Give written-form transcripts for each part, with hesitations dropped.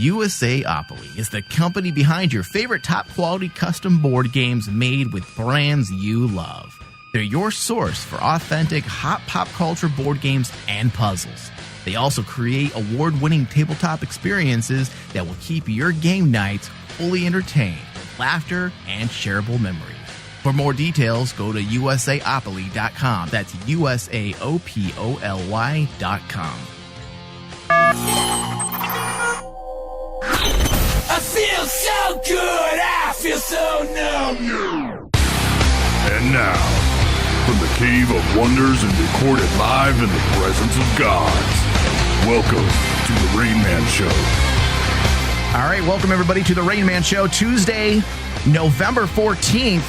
USAopoly is the company behind your favorite top-quality custom board games made with brands you love. They're your source for authentic hot pop culture board games and puzzles. They also create award-winning tabletop experiences that will keep your game nights fully entertained with laughter and shareable memories. For more details, go to USAopoly.com. That's USAOPOLY.com. I feel so good, I feel so numb. And now, from the Cave of Wonders and recorded live in the presence of gods, welcome to the Rain Man Show. All right, welcome everybody to the Rain Man Show, Tuesday, November 14th.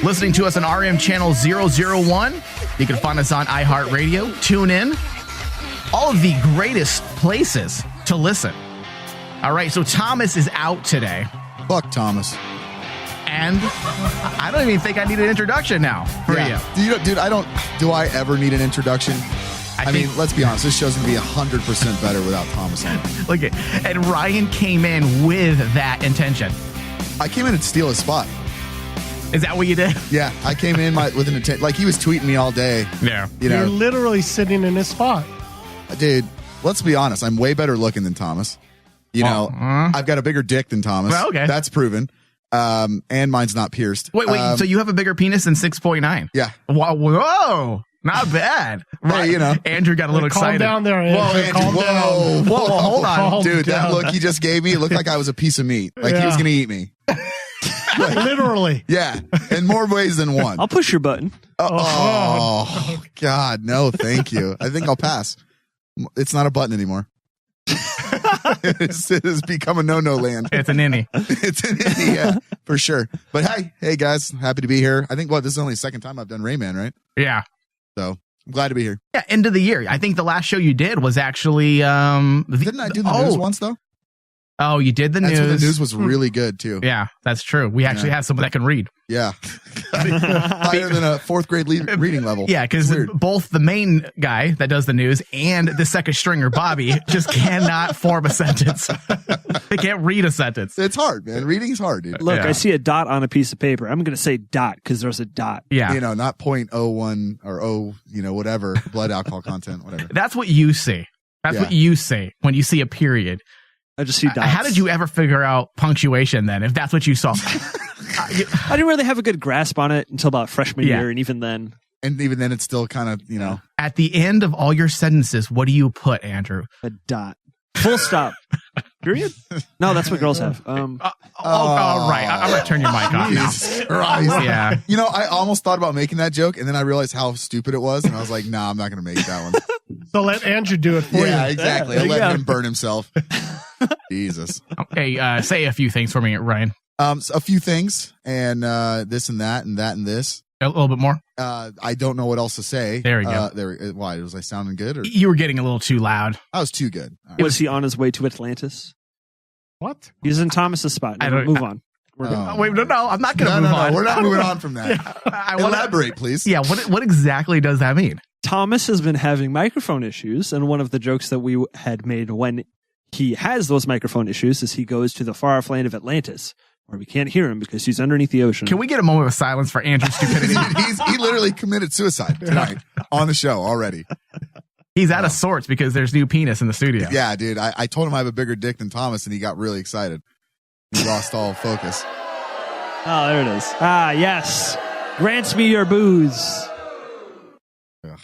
Listening to us on RM channel 001. You can find us on iHeartRadio, tune in, all of the greatest places to listen. All right, so Thomas is out today. Fuck Thomas. And I don't even think I need an introduction now for you. Dude, do I ever need an introduction? I mean, let's be honest, this show's going to be 100% better without Thomas on it. Look at, and Ryan came in with that intention. I came in to steal his spot. Is that what you did? Yeah, I came in with an intent. Like, he was tweeting me all day. Yeah. You're literally sitting in his spot. Dude, let's be honest. I'm way better looking than Thomas. I've got a bigger dick than Thomas. Well, okay. That's proven. And mine's not pierced. Wait, so you have a bigger penis than 6.9? Yeah. Whoa. Not bad. Hey, Andrew got a little excited. Calm down there, Andrew. Whoa, Andrew, whoa, hold on. Dude, that look he just gave me, it looked like I was a piece of meat. Like he was going to eat me. Literally. Yeah, in more ways than one. I'll push your button. Oh, God, no, thank you. I think I'll pass. It's not a button anymore. It has become a no-no land. It's an innie. It's an innie, yeah, for sure. But hey, guys, happy to be here. I think, this is only the second time I've done Rayman, right? Yeah. So I'm glad to be here. Yeah, end of the year. I think the last show you did was actually... Didn't I do the news once, though? Oh, you did the news. The news was really good, too. Yeah, that's true. We actually have someone that can read. Yeah. Higher than a fourth grade reading level. Yeah, because both the main guy that does the news and the second stringer, Bobby, just cannot form a sentence. They can't read a sentence. It's hard, man. Reading is hard, dude. Look, I see a dot on a piece of paper. I'm going to say dot because there's a dot. Yeah. Not 0.01 or whatever, blood alcohol content, whatever. That's what you see. That's what you say when you see a period. I just see dots. How did you ever figure out punctuation then, if that's what you saw? I didn't really have a good grasp on it until about freshman year, and even then. And even then, it's still kind of, At the end of all your sentences, what do you put, Andrew? A dot. Full stop. Period? No, that's what girls have. All right. I'm going to turn your mic off now. Christ. Yeah. I almost thought about making that joke, and then I realized how stupid it was, and I was like, nah, I'm not going to make that one. So let Andrew do it for you. Yeah, exactly. I'll let him burn himself. Jesus. Okay, say a few things for me, Ryan. A few things, and this and that and that and this. A little bit more? I don't know what else to say. There we go. Why? Was I sounding good? Or? You were getting a little too loud. I was too good. Right. Was he on his way to Atlantis? What? He's in Thomas's spot. Move on. Wait, no, I'm not going to move on. No, we're not moving on from that. Elaborate, please. Yeah, what exactly does that mean? Thomas has been having microphone issues, and one of the jokes that we had made when he has those microphone issues is he goes to the far-off land of Atlantis, where we can't hear him because he's underneath the ocean. Can we get a moment of silence for Andrew's stupidity? He literally committed suicide tonight on the show already. He's out of sorts because there's new penis in the studio. Yeah, dude. I told him I have a bigger dick than Thomas, and he got really excited. He lost all focus. Oh, there it is. Ah, yes. Grants me your booze. Ugh.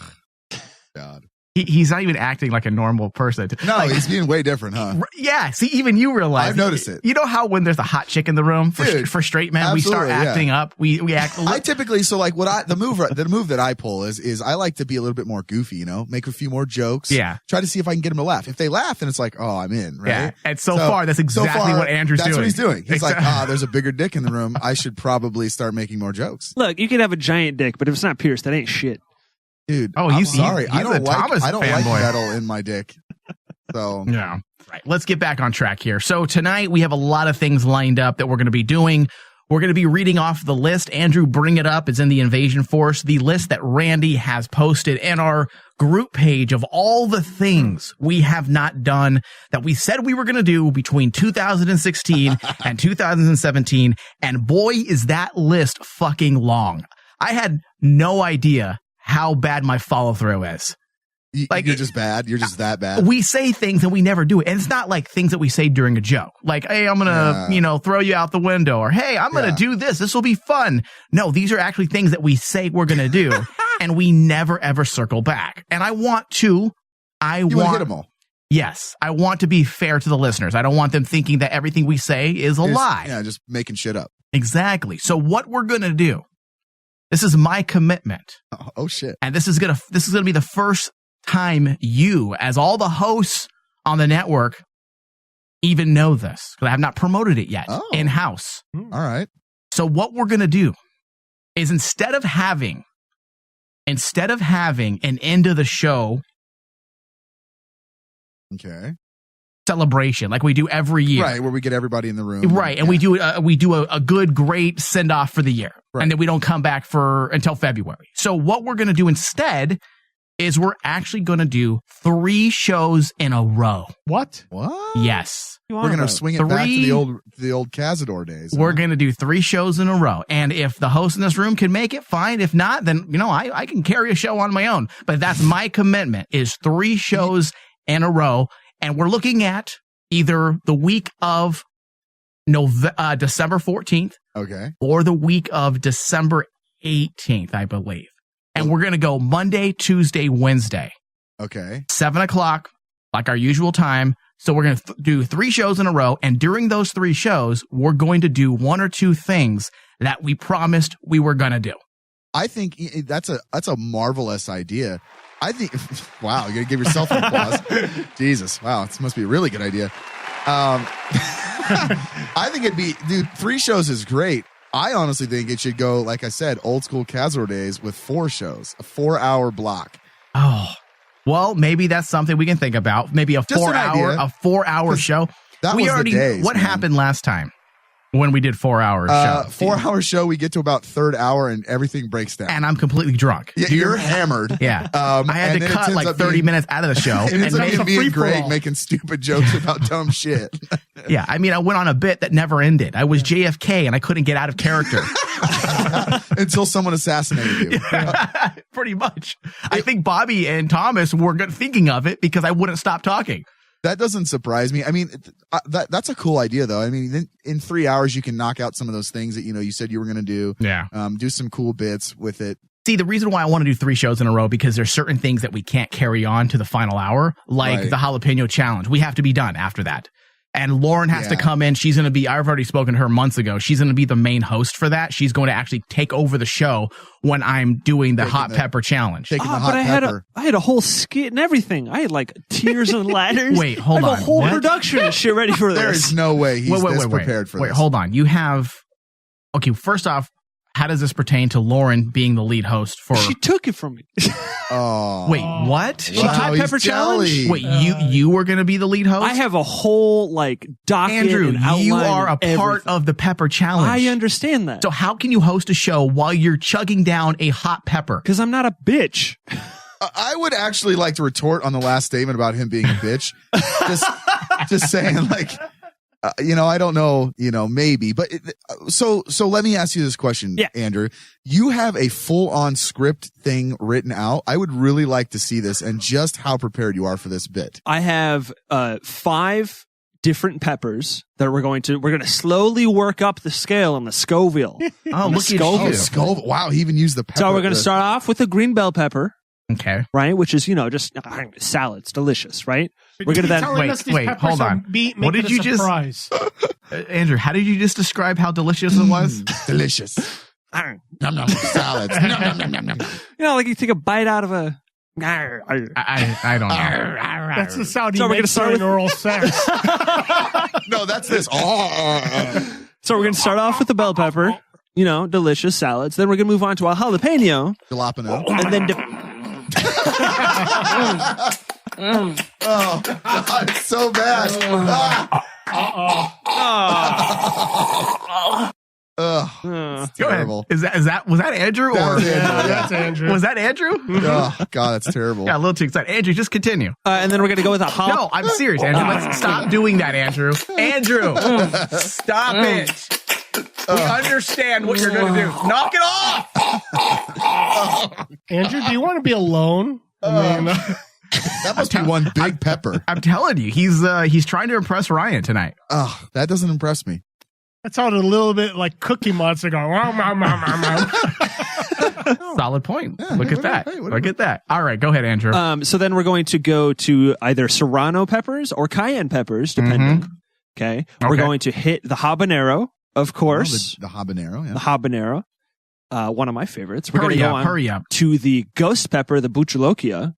God. He's not even acting like a normal person. No, he's being way different, huh? Yeah. See, even you realize. I've noticed it. You know how when there's a hot chick in the room for straight men, we start acting up. We act. I typically the move that I pull is I like to be a little bit more goofy. Make a few more jokes. Yeah. Try to see if I can get them to laugh. If they laugh, then it's like, oh, I'm in. Right. Yeah. And so far, that's exactly what Andrew's doing. That's what he's doing. He's like, there's a bigger dick in the room. I should probably start making more jokes. Look, you can have a giant dick, but if it's not pierced, that ain't shit. Dude, I'm sorry. I don't like fanboy. metal in my dick. So yeah. Right. Let's get back on track here. So tonight we have a lot of things lined up that we're going to be doing. We're going to be reading off the list. Andrew, bring it up. It's in the Invasion Force. The list that Randy has posted in our group page of all the things we have not done that we said we were going to do between 2016 and 2017. And boy, is that list fucking long. I had no idea how bad my follow through is. Like, you're just bad. You're just that bad. We say things and we never do it. And it's not like things that we say during a joke. Like, hey, I'm going to, throw you out the window. Or, hey, I'm going to do this. This will be fun. No, these are actually things that we say we're going to do. And we never, ever circle back. And I want to. You want to hit them all. Yes. I want to be fair to the listeners. I don't want them thinking that everything we say is a lie. Yeah, just making shit up. Exactly. So what we're going to do, this is my commitment. Oh, shit. And this is going to be the first time you, as all the hosts on the network, even know this, because I have not promoted it yet in-house. All right. So what we're going to do is instead of having an end of the show celebration like we do every year, right, where we get everybody in the room, right, and we do a good, great send off for the year, right, and then we don't come back until February. So what we're going to do instead is we're actually going to do 3 shows in a row. What? Yes. We're going to swing it back to the old Cazador days. We're going to do 3 shows in a row. And if the host in this room can make it, fine. If not, then, I can carry a show on my own. But that's my commitment, is 3 shows in a row. And we're looking at either the week of December 14th. Okay. Or the week of December 18th, I believe. And we're going to go Monday, Tuesday, Wednesday. Okay. 7 o'clock, like our usual time. So we're going to do 3 shows in a row. And during those 3 shows, we're going to do 1 or 2 things that we promised we were going to do. I think that's a marvelous idea. I think, wow, you got to give yourself an applause. Jesus. Wow. This must be a really good idea. I think 3 shows is great. I honestly think it should go, like I said, old school Cazador days with 4 shows, a 4-hour block. Oh, well, maybe that's something we can think about. Maybe a 4-hour show. That was the days, what happened last time when we did 4-hour show? 4-hour show, we get to about 3rd hour and everything breaks down. And I'm completely drunk. Yeah, you're hammered. Yeah. I had to cut like 30 minutes out of the show. And it's like me and Greg making stupid jokes about dumb shit. Yeah, I mean, I went on a bit that never ended. I was JFK and I couldn't get out of character. Until someone assassinated you. Yeah, pretty much. I think Bobby and Thomas were thinking of it because I wouldn't stop talking. That doesn't surprise me. I mean, that's a cool idea, though. I mean, in 3 hours, you can knock out some of those things that, you said you were going to do. Yeah. Do some cool bits with it. See, the reason why I want to do 3 shows in a row, because there's certain things that we can't carry on to the final hour, like the jalapeno challenge. We have to be done after that. And Lauren has to come in. She's going to be, I've already spoken to her months ago. She's going to be the main host for that. She's going to actually take over the show when I'm doing the hot pepper challenge. But I had a whole skit and everything. I had like tiers and ladders. Wait, hold on. I have a whole production and shit ready for this. There is no way he's prepared for this. Wait, hold on. You have, okay, first off, how does this pertain to Lauren being the lead host for? She took it from me. Oh. Wait, what? She hot pepper challenge? Wait, you were going to be the lead host? I have a whole docket. Andrew, and outline. You are a part of the pepper challenge. I understand that. So how can you host a show while you're chugging down a hot pepper? Because I'm not a bitch. I would actually like to retort on the last statement about him being a bitch. just saying, like, I don't know, maybe, but so let me ask you this question, Andrew. You have a full-on script thing written out. I would really like to see this and just how prepared you are for this bit. I have 5 different peppers that we're going to slowly work up the scale on the Scoville. Oh, look at you. Scoville. Wow, he even used the pepper. So we're going to start off with a green bell pepper. Okay. Right, which is just salad's delicious, right? We're gonna then wait, hold on. What did you just? Andrew, how did you just describe how delicious it was? Delicious. Nom nom salads. Nom nom nom nom. Like you take a bite out of a. I don't know. That's the sound you make during oral sex. No, that's this. So we're gonna start off with the bell pepper. Delicious salads. Then we're gonna move on to a jalapeno. And then. Oh, God, it's so bad. Terrible. Was that Andrew? That was Andrew, Yeah, that's Andrew. Was that Andrew? Oh, God, that's terrible. Got a little too excited. Andrew, just continue. And then we're going to go with a hop. No, I'm serious, Andrew. Let's stop doing that, Andrew. Andrew, stop it. We understand what you're going to do. Knock it off. Andrew, do you want to be alone? I mean, That must be one big pepper. I'm telling you, he's trying to impress Ryan tonight. Oh, that doesn't impress me. that sounded a little bit like Cookie Monster going. Wow, wow, wow, wow, wow. Solid point. Yeah, Look at whatever. that. Hey, whatever. Look at that. All right, go ahead, Andrew. So then we're going to go to either serrano peppers or cayenne peppers, depending. Okay. We're Okay. going to hit the habanero, of course. The habanero, yeah. The habanero. One of my favorites. We're going Hurry to go up, on hurry up. to the ghost pepper, the buchalokia.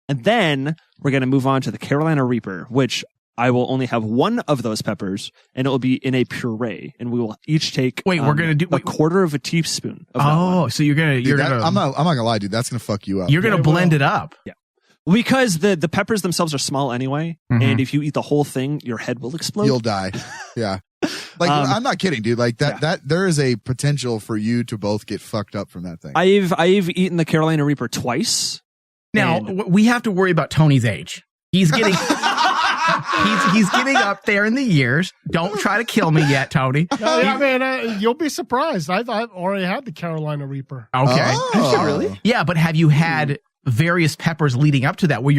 And then we're going to move on to the Carolina Reaper, which I will only have one of those peppers, and it will be in a puree. And we will each take Wait, we're gonna do a quarter of a teaspoon of that one. Oh, so you're gonna Dude, I'm not gonna lie, dude. That's gonna fuck you up. you're gonna blend it up. Because the peppers themselves are small anyway, Mhm. and if you eat the whole thing, your head will explode. You'll die. Yeah. Like I'm not kidding, dude. Like that there is a potential for you to both get fucked up from that thing. I've eaten the Carolina Reaper twice. Now we have to worry about Tony's age. He's getting he's getting up there in the years. Don't try to kill me yet, Tony. I mean, you'll be surprised. I've already had the Carolina Reaper. Okay. Oh. Really? Yeah, but have you had various peppers leading up to that where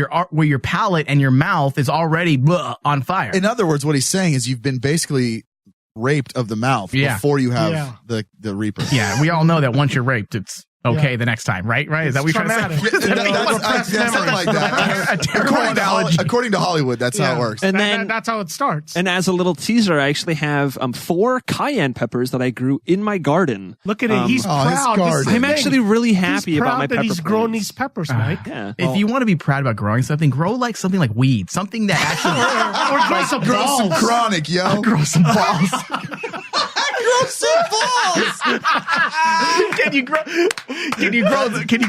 your palate and your mouth is already on fire? In other words, what he's saying is you've been basically raped of the mouth before you have the Reaper. Yeah, we all know that once you're raped, it's okay the next time, right? Right? Is that what you're trying to say? That's something like that. A terrible analogy. According to Hollywood, that's how it works. And then that's how it starts. And as a little teaser, I actually have 4 cayenne peppers that I grew in my garden. Look at it. He's his proud. garden. This is the I'm thing. actually really happy He's about proud my that pepper he's grown plants. these peppers, Mike. Yeah. If you want to be proud about growing something, grow something like weed, something that actually Or grow some Grow some balls. chronic, yo. grow some balls. Grow some balls. Can you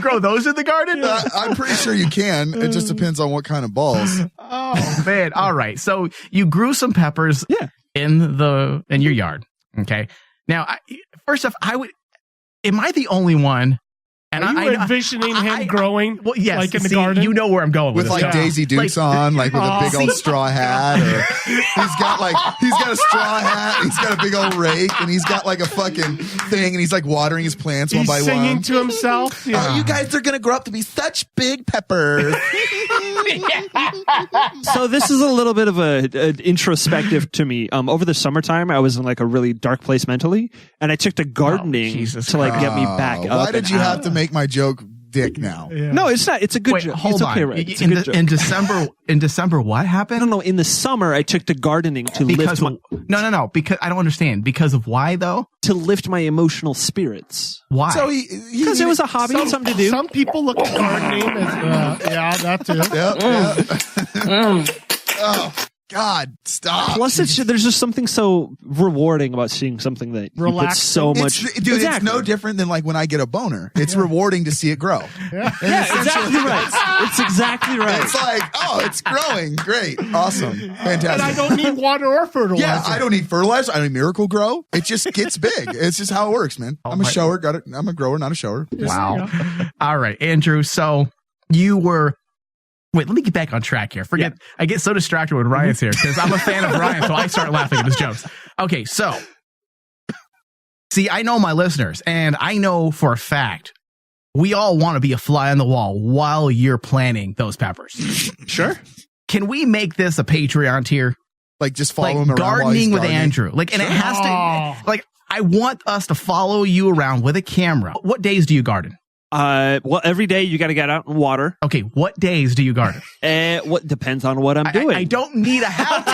grow those in the garden? I'm pretty sure you can. It just depends on what kind of balls. Oh man! All right, so you grew some peppers, in your yard. Okay. Now, first off, am I the only one? And Are you envisioning him growing? Well, yes. like in the see, garden. You know where I'm going with With this. like Daisy Dukes on, like with a big old straw hat. Or he's got a straw hat. He's got a big old rake, and he's got like a fucking thing, and he's like watering his plants He's one by singing one. to himself. Yeah. Oh, you guys are gonna grow up to be such big peppers. So this is a little bit of a introspective to me. Over the summertime, I was in like a really dark place mentally, and I took to gardening to like get me back up. Why did and you out. have to make my joke dick now? Yeah. No, it's not. It's a good Wait, joke. hold It's on. okay, right? It's a good joke. In December, what happened? I don't know. In the summer, I took to gardening to Because lift my, no. Because I don't understand. Because of why though? to lift my emotional spirits. Why? So Because it was a hobby and something to do. Some people look at gardening as, that too. Yep. Oh God, stop! Plus, there's just something so rewarding about seeing something that you put Relaxing. so much. Dude, it's no different than like when I get a boner. It's rewarding to see it grow. Yeah, exactly right. It's exactly right. It's like, oh, it's growing. Great. Awesome. Fantastic. And I don't need water or fertilizer. Yeah, I don't need fertilizer. I don't need Miracle Grow. It just gets big. It's just how it works, man. I'm a shower. I'm a grower, not a shower. Wow. All right, Andrew. So you were. Wait, let me get back on track here. I get so distracted when Ryan's here because I'm a fan of Ryan, so I start laughing at his jokes. Okay, so see, I know my listeners, and I know for a fact we all want to be a fly on the wall while you're planting those peppers. Sure. Can we make this a Patreon tier? Like just follow like him around while gardening he's with gardening. Andrew. Like, and it has to like. I want us to follow you around with a camera. What days do you garden? Well, every day you got to get out and water. Okay, what days do you garden? What depends on what I'm doing. I don't need a how-to.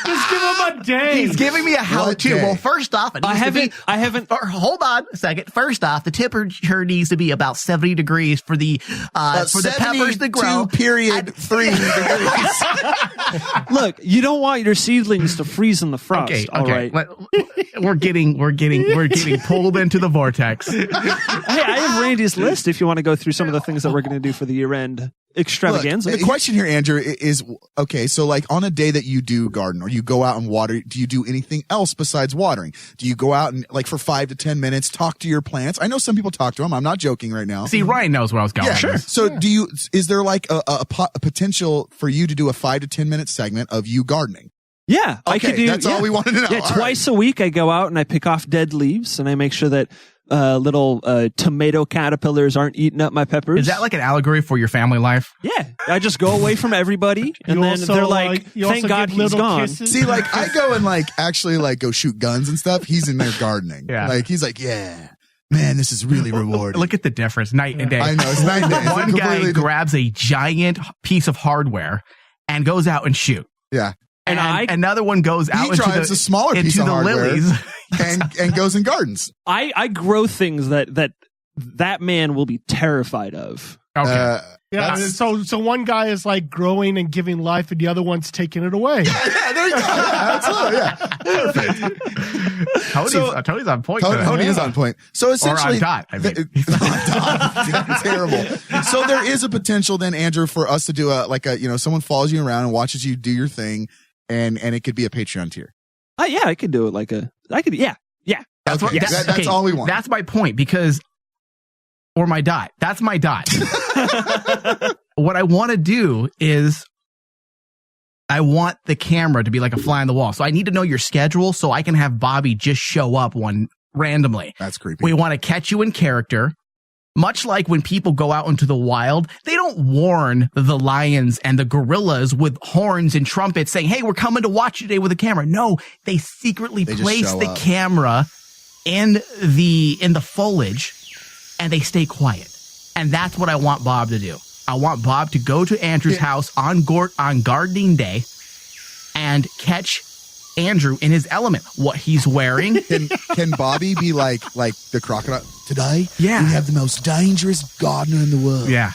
Just give him a day. He's giving me a how-to. day? Well, first off, I haven't. Hold on a second. First off, the temperature needs to be about 70 degrees for the peppers to grow. 72.3 degrees. Look, you don't want your seedlings to freeze in the frost. Okay, all right. We're getting pulled into the vortex. Hey, I have Andy's list if you want to go through some of the things that we're going to do for the year-end extravaganza. Look, the question here, Andrew, is okay. So, like on a day that you do garden or you go out and water, do you do anything else besides watering? Do you go out and like for 5 to 10 minutes talk to your plants? I know some people talk to them. I'm not joking right now. See, Ryan knows where I was going. Yeah, sure. So, is there like a potential for you to do a 5 to 10 minute segment of you gardening? Yeah, okay, I could do. That's all we wanted to know. Yeah, twice a week I go out and I pick off dead leaves and I make sure that little tomato caterpillars aren't eating up my peppers. Is that like an allegory for your family life? Yeah, I just go away from everybody, and then they're like, "Thank God he's gone." See, like I go and like actually like go shoot guns and stuff. He's in there gardening. Yeah, like he's like, yeah. Man, this is really rewarding. Look at the difference, night and day. I know, it's night and day. One guy grabs a giant piece of hardware and goes out and shoot. Yeah. And another one goes out he drives a smaller piece of hardware lilies and goes and gardens. I grow things that man will be terrified of. Okay. Yeah, so one guy is like growing and giving life, and the other one's taking it away. Yeah, there you go. Yeah, absolutely. Yeah, perfect. Tony's on point. Tony is on point. So essentially, or on dot. I mean, terrible. So there is a potential then, Andrew, for us to do someone follows you around and watches you do your thing, and it could be a Patreon tier. Yeah, I could do it yeah. That's okay. That's all we want. That's my point because. Or my dot. That's my dot. What I want to do is I want the camera to be like a fly on the wall. So I need to know your schedule so I can have Bobby just show up randomly. That's creepy. We want to catch you in character. Much like when people go out into the wild, they don't warn the lions and the gorillas with horns and trumpets saying, hey, we're coming to watch you today with a camera. No, they secretly place the camera in the foliage. And they stay quiet. And that's what I want Bob to do. I want Bob to go to Andrew's house on gardening day and catch Andrew in his element. What he's wearing. Can Bobby be like the crocodile? Today, we have the most dangerous gardener in the world. Yeah.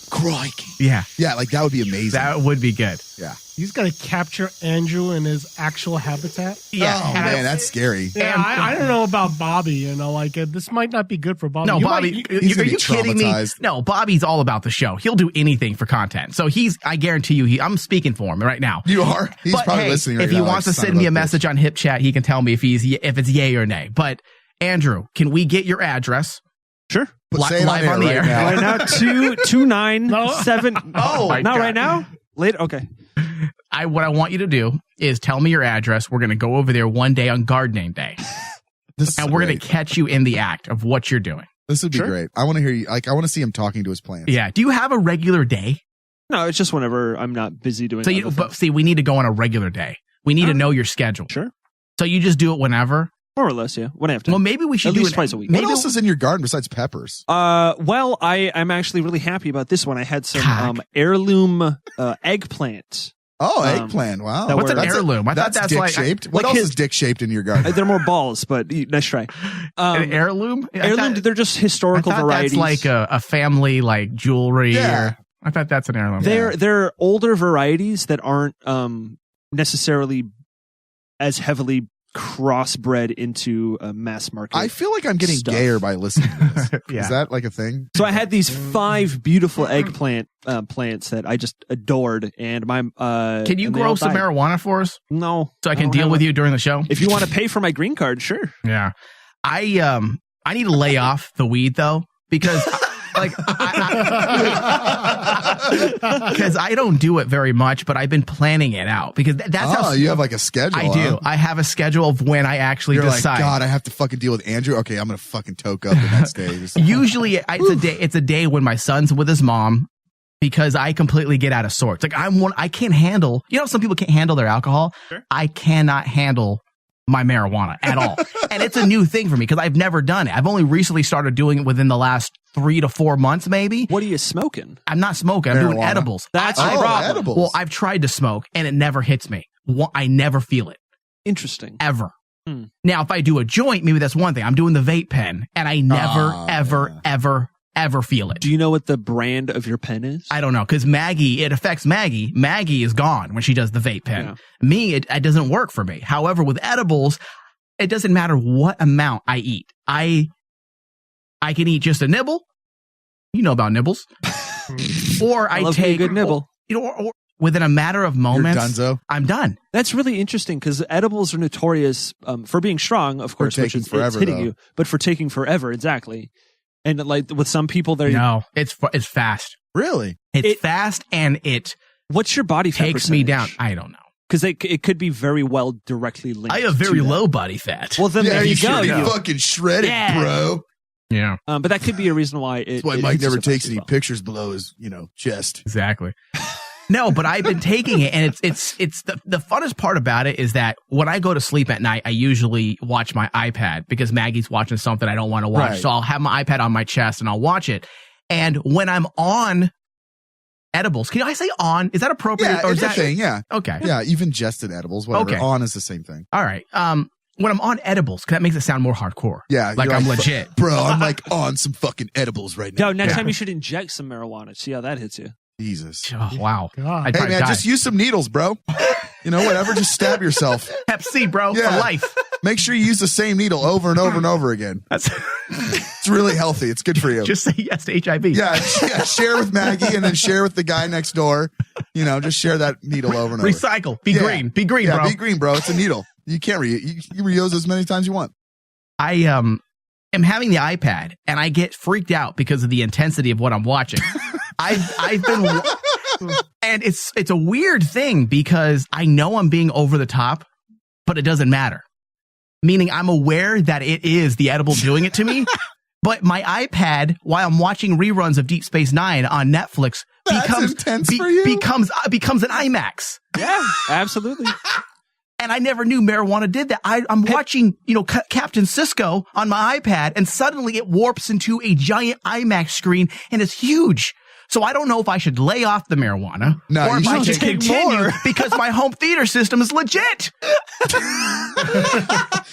Crikey. Yeah. Yeah, like that would be amazing. That would be good. Yeah. He's going to capture Andrew in his actual habitat. Yeah. Oh, man, that's scary. Yeah, I don't know about Bobby. This might not be good for Bobby. No, Bobby, are you kidding me? No, Bobby's all about the show. He'll do anything for content. So I guarantee you, I'm speaking for him right now. You are? He's probably listening right now. If he wants to send me a message on Hip Chat, he can tell me if it's yay or nay. But Andrew, can we get your address? Sure. Live on the air. Right now, 229-7. Oh, my not God. Right now? Later? Okay. What I want you to do is tell me your address. We're going to go over there one day on gardening day. And we're going to catch you in the act of what you're doing. This would be great. I want to hear you. I want to see him talking to his plants. Yeah. Do you have a regular day? No, it's just whenever I'm not busy doing it. But see, we need to go on a regular day. We need to know your schedule. Sure. So you just do it whenever? More or less, yeah. When I have time. Well, maybe we should at do least it twice a week. What else is in your garden besides peppers? Well, I'm actually really happy about this one. I had some heirloom eggplant. Oh, eggplant! Wow, what's an heirloom? I thought that's dick shaped. What else is dick shaped in your garden? They're more balls, but nice try. An heirloom? They're just historical varieties. That's like a family like jewelry. Yeah. I thought that's an heirloom. They're older varieties that aren't necessarily as heavily crossbred into a mass market. I feel like I'm getting gayer by listening to this. Yeah. Is that like a thing? So I had these 5 beautiful eggplant plants that I just adored, and my can you grow some marijuana for us? No, so I can deal with you during the show. If you want to pay for my green card, sure. Yeah, I need to lay off the weed though because. Because I don't do it very much, but I've been planning it out because that's how you have like a schedule. I do. I have a schedule of when I actually decide. Like, God, I have to fucking deal with Andrew. Okay, I'm gonna fucking toke up the next day. Usually, it's a day when my son's with his mom because I completely get out of sorts. Like I can't handle. You know, some people can't handle their alcohol. Sure. I cannot handle my marijuana at all. And it's a new thing for me because I've never done it. I've only recently started doing it within the last 3 to 4 months, maybe. What are you smoking? I'm not smoking. I'm doing edibles. That's the problem. Edibles. Well, I've tried to smoke and it never hits me. I never feel it. Interesting. Ever. Now, if I do a joint, maybe that's one thing. I'm doing the vape pen and I never, ever feel it. Do you know what the brand of your pen is? I don't know because it affects Maggie. Maggie is gone when she does the vape pen. Yeah. Me, it doesn't work for me. However, with edibles, it doesn't matter what amount I eat. I can eat just a nibble You know about nibbles. Or I love me a take good nibble. or within a matter of moments, You're donezo. I'm done. That's really interesting because edibles are notorious for being strong, of course, which taking is forever, it's hitting though. you, but for taking forever, exactly. And like with some people, they're No, it's fast. Really? It's fast, and it what's your body fat takes me percentage? down. I don't know. Because it could be very well directly linked. I have very to that. low body fat. Well, then there you go. You're You- fucking shredded, Yeah. bro. Yeah, but that could be a reason why it. That's why it Mike hits never so fast takes as any well. pictures below his, chest. exactly. No, but I've been taking it, and it's the funnest part about it is that when I go to sleep at night, I usually watch my iPad because Maggie's watching something I don't want to watch. Right. So I'll have my iPad on my chest and I'll watch it. And when I'm on edibles, can I say on? Is that appropriate? Yeah, or it's is a that thing, yeah. Okay? Yeah, even ingested edibles, whatever. Okay. On is the same thing. All right. When I'm on edibles, 'cause that makes it sound more hardcore. Yeah. Like you're I'm legit. Bro, I'm like on some fucking edibles right now. No, next Yeah. time you should inject some marijuana. See how that hits you. Jesus. Oh, wow. God. I'd Hey, probably man, die. just use some needles, bro. Whatever. Just stab yourself. Hep C, bro, Yeah. for life. Make sure you use the same needle over and over and over again. That's It's really healthy. It's good for you. just say yes to HIV. yeah, share with Maggie and then share with the guy next door. Just share that needle over and over. Recycle. Be Yeah. green. Be green, Yeah, bro. be green, bro. It's a needle. You can't you reuse as many times as you want. I am having the iPad and I get freaked out because of the intensity of what I'm watching. I've been and it's a weird thing because I know I'm being over the top, but it doesn't matter. Meaning I'm aware that it is the edible doing it to me, but my iPad while I'm watching reruns of Deep Space Nine on Netflix That's intense for you? becomes an IMAX. Yeah, absolutely. And I never knew marijuana did that. I'm watching, Captain Cisco on my iPad, and suddenly it warps into a giant IMAX screen, and it's huge. So I don't know if I should lay off the marijuana No, or you if I should should take continue more. because my home theater system is legit.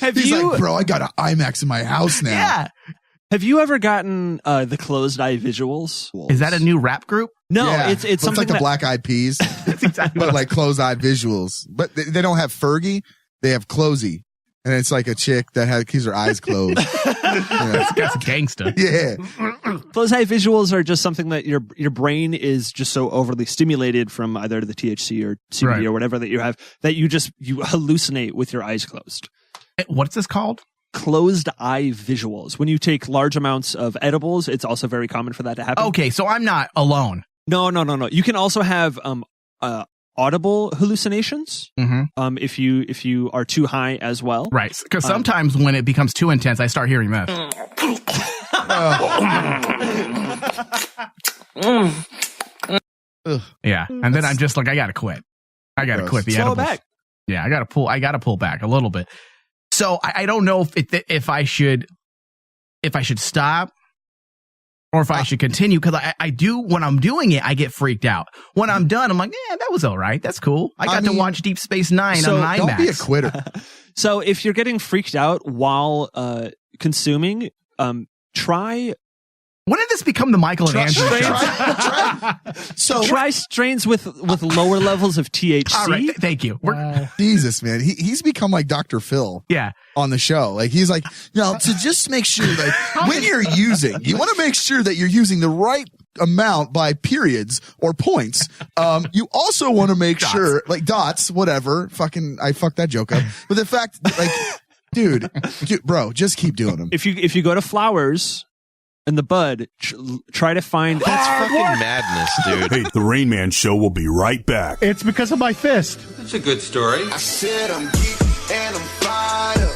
Have He's you like, bro, I got an IMAX in my house now. Yeah. have you ever gotten the closed eye visuals? Is that a new rap group? No, Yeah. it's Looks something like the that, Black Eyed Peas, That's exactly but what like closed eye visuals. But they don't have Fergie. They have Closey. And it's like a chick that keeps her eyes closed. that's gangster. Yeah. closed eye visuals are just something that your brain is just so overly stimulated from either the THC or CBD Right. or whatever that you have that you hallucinate with your eyes closed. What's this called? Closed eye visuals. When you take large amounts of edibles, it's also very common for that to happen. Okay, so I'm not alone. No. You can also have audible hallucinations Mm-hmm. if you are too high as well. Right. Because sometimes when it becomes too intense, I start hearing this. Yeah. And then I'm just like, I got to quit. I got to Gross. quit the Slow edibles. back. Yeah, I got to pull back a little bit. So I don't know if I should stop or if I should continue, because I do, when I'm doing it, I get freaked out. When I'm done, I'm like, that was all right. That's cool. I got to watch Deep Space Nine so on IMAX. Don't be a quitter. So if you're getting freaked out while consuming, try When did this become the Michael and Andrew show? try strains with lower levels of THC. All right, thank you. Wow. Jesus, man. He's become like Dr. Phil Yeah. on the show. Like, he's like, to just make sure, like, when you're using, you want to make sure that you're using the right amount by periods or points. You also want to make sure, like, dots, whatever. I fucked that joke up. But the fact, like, dude, bro, just keep doing them. If you go to Flowers and the Bud, try to find. That's fucking madness, dude. Hey, the Rain Man Show will be right back. It's because of my fist. That's a good story. I said I'm geek and I'm fired up.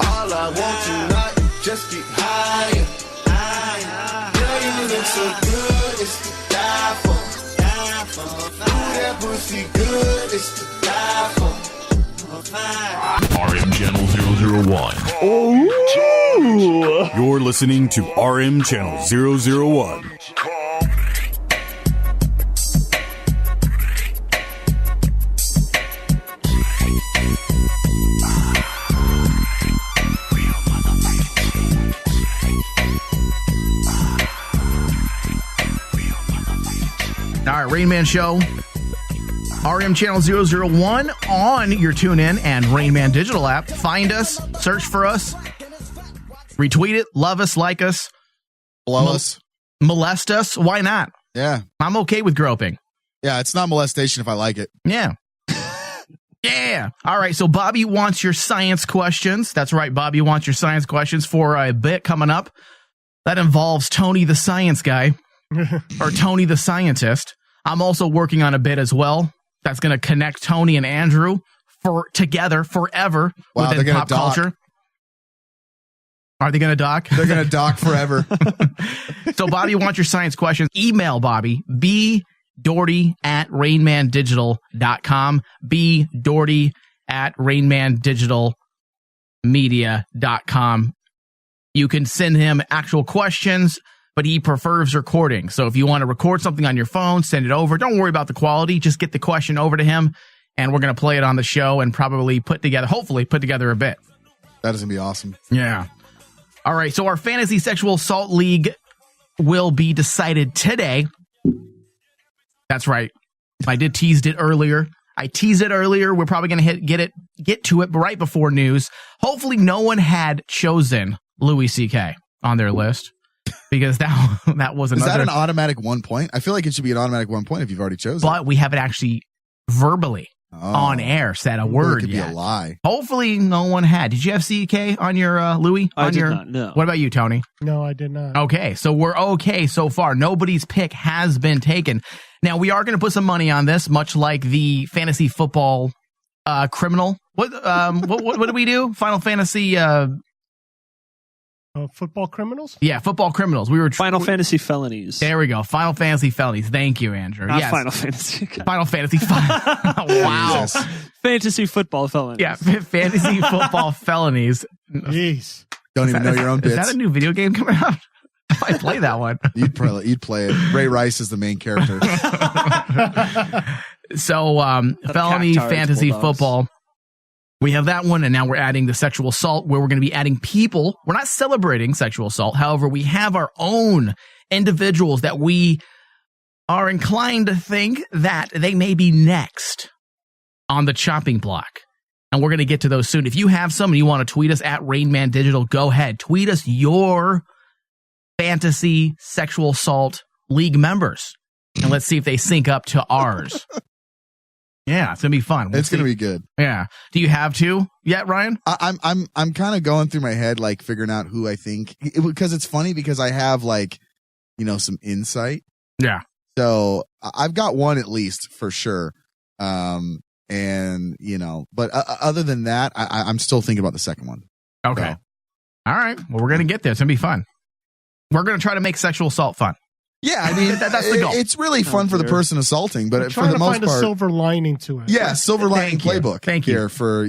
All I want tonight, just get higher. Girl, you look so good, it's to die for. Ooh, that pussy good, it's to die for. RM Channel 001. You're listening to RM Channel 001. All right, Rain Man Show. RM Channel 001 on your TuneIn and Rain Man digital app. Find us, search for us, retweet it, love us, like us. Blow us. molest us, why not? Yeah. I'm okay with groping. Yeah, it's not molestation if I like it. Yeah. Yeah. All right. So Bobby wants your science questions. That's right. Bobby wants your science questions for a bit coming up. That involves Tony the science guy or Tony the scientist. I'm also working on a bit as well. That's going to connect Tony and Andrew together forever within pop culture. Are they going to dock? They're going to dock forever. So Bobby wants your science questions. Email Bobby, bdoherty@rainmandigital.com, bdoherty@rainmandigitalmedia.com. You can send him actual questions, but he prefers recording. So if you want to record something on your phone, send it over. Don't worry about the quality. Just get the question over to him, and we're going to play it on the show and probably hopefully put together a bit. That is going to be awesome. Yeah. All right, so our Fantasy Sexual Assault League will be decided today. That's right. I did teased it earlier. We're probably going to get to it right before news. Hopefully no one had chosen Louis C.K. on their list because that was another. Is that an automatic 1 point? I feel like it should be an automatic 1 point if you've already chosen. But we haven't actually verbally on air said a word could yet. Be a lie. Hopefully no one had. Did you have CK on your Louis? I did not, no. What about you, Tony? No, I did not. Okay, so we're okay so far. Nobody's pick has been taken. Now, we are going to put some money on this, much like the fantasy football criminal. What did we do? Final Fantasy... football criminals? Yeah, football criminals. We were Final Fantasy felonies. There we go. Final Fantasy felonies. Thank you, Andrew. Not yes. Final Fantasy. Final Fantasy. Wow. Fantasy football felonies. Yeah, fantasy football felonies. Jeez. Don't even know your own bits. Is that a new video game coming out? I play that one. You'd play it. Ray Rice is the main character. So, felony fantasy football. We have that one, and now we're adding the sexual assault, where we're going to be adding people. We're not celebrating sexual assault. However, we have our own individuals that we are inclined to think that they may be next on the chopping block. And we're going to get to those soon. If you have some and you want to tweet us at Rainman Digital, go ahead. Tweet us your fantasy sexual assault league members, and let's see if they sync up to ours. Yeah, it's gonna be fun. It's gonna be good. Yeah. Do you have two yet, Ryan? I'm kind of going through my head, like figuring out who I think, because it's funny because I have some insight. Yeah. So I've got one at least for sure. But other than that, I'm still thinking about the second one. Okay. So. All right. Well, we're gonna get there. It's gonna be fun. We're gonna try to make sexual assault fun. Yeah, I mean, that's the goal. It's really fun for the person assaulting, but for the most part, find a silver lining to it. Yeah, silver lining playbook. Thank you. Here for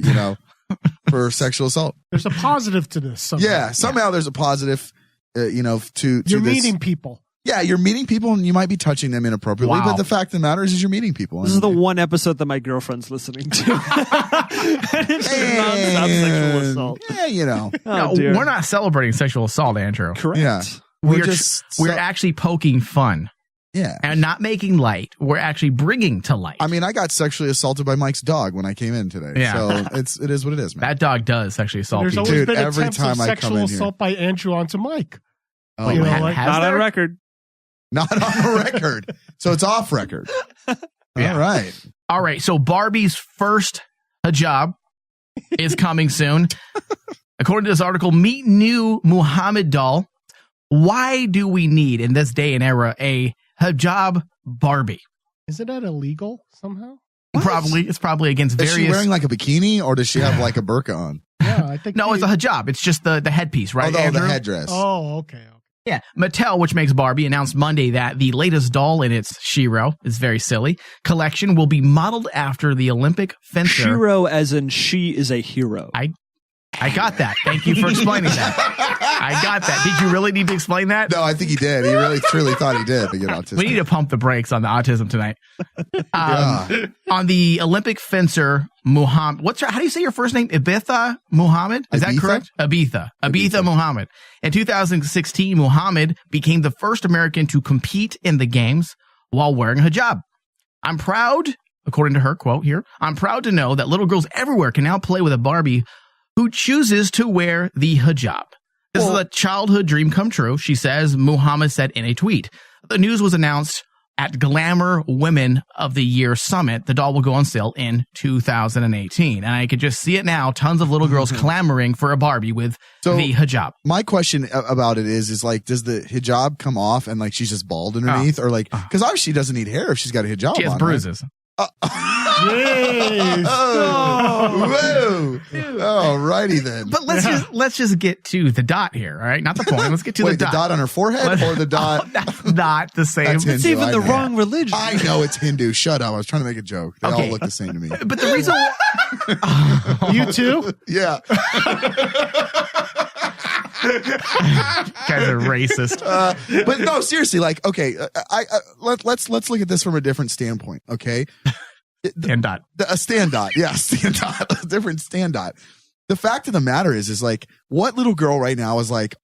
for sexual assault. There's a positive to this. Somehow there's a positive. To you're meeting people. Yeah, you're meeting people, and you might be touching them inappropriately. Wow. But the fact of the matter is you're meeting people. This is the one episode that my girlfriend's listening to. It's non-stop sexual assault. Yeah, No, we're not celebrating sexual assault, Andrew. Correct. Yeah. We're actually poking fun. Yeah. And not making light. We're actually bringing to light. I mean, I got sexually assaulted by Mike's dog when I came in today. Yeah. So it is what it is, man. That dog does sexually assault There's people. always Dude, been every attempts time of I come sexual in assault by Andrew onto Mike. Oh, But, man. Not on record. Not on the record. So it's off record. Yeah. All right. All right. So Barbie's first hijab is coming soon. According to this article, meet new Muhammad doll. Why do we need, in this day and era, a hijab Barbie? Isn't that illegal somehow? Probably. It's probably against Is various... she wearing like a bikini or does she have like a burqa on? Yeah, I think. No, it's a hijab. It's just the headpiece, right, Oh, Andrew? the headdress. Oh, okay. Yeah. Mattel, which makes Barbie, announced Monday that the latest doll in its Shiro is very silly collection will be modeled after the Olympic fencer. Shiro as in she is a hero. I got that. Thank you for explaining that. I got that. Did you really need to explain that? No, I think he did. He really truly thought he did. To get autistic. We need to pump the brakes on the autism tonight. On the Olympic fencer, Muhammad. How do you say your first name? Ibitha Muhammad? Is that Ibitha? correct? Ibitha Muhammad. In 2016, Muhammad became the first American to compete in the games while wearing a hijab. I'm proud, according to her quote here, I'm proud to know that little girls everywhere can now play with a Barbie who chooses to wear the hijab. This is a childhood dream come true, she says, Muhammad said in a tweet. The news was announced at Glamour Women of the Year Summit. The doll will go on sale in 2018. And I could just see it now. Tons of little girls clamoring for a Barbie with the hijab. My question about it is like, does the hijab come off and like she's just bald underneath? Or like, because obviously she doesn't need hair if she's got a hijab on. She has bruises. Right? Whoa. Alrighty then. But let's just get to the dot here, all right? Not the point. Let's get to the dot. The dot on her forehead or the dot? Oh, that's not the same. It's even the wrong religion. I know it's Hindu. Shut up. I was trying to make a joke. They all look the same to me. But the reason You too? Yeah. Guys are racist. But no, seriously, like, okay, let's look at this from a different standpoint, okay? Stand dot. A stand dot. Yeah, stand dot. A different stand dot. The fact of the matter is like, what little girl right now is like,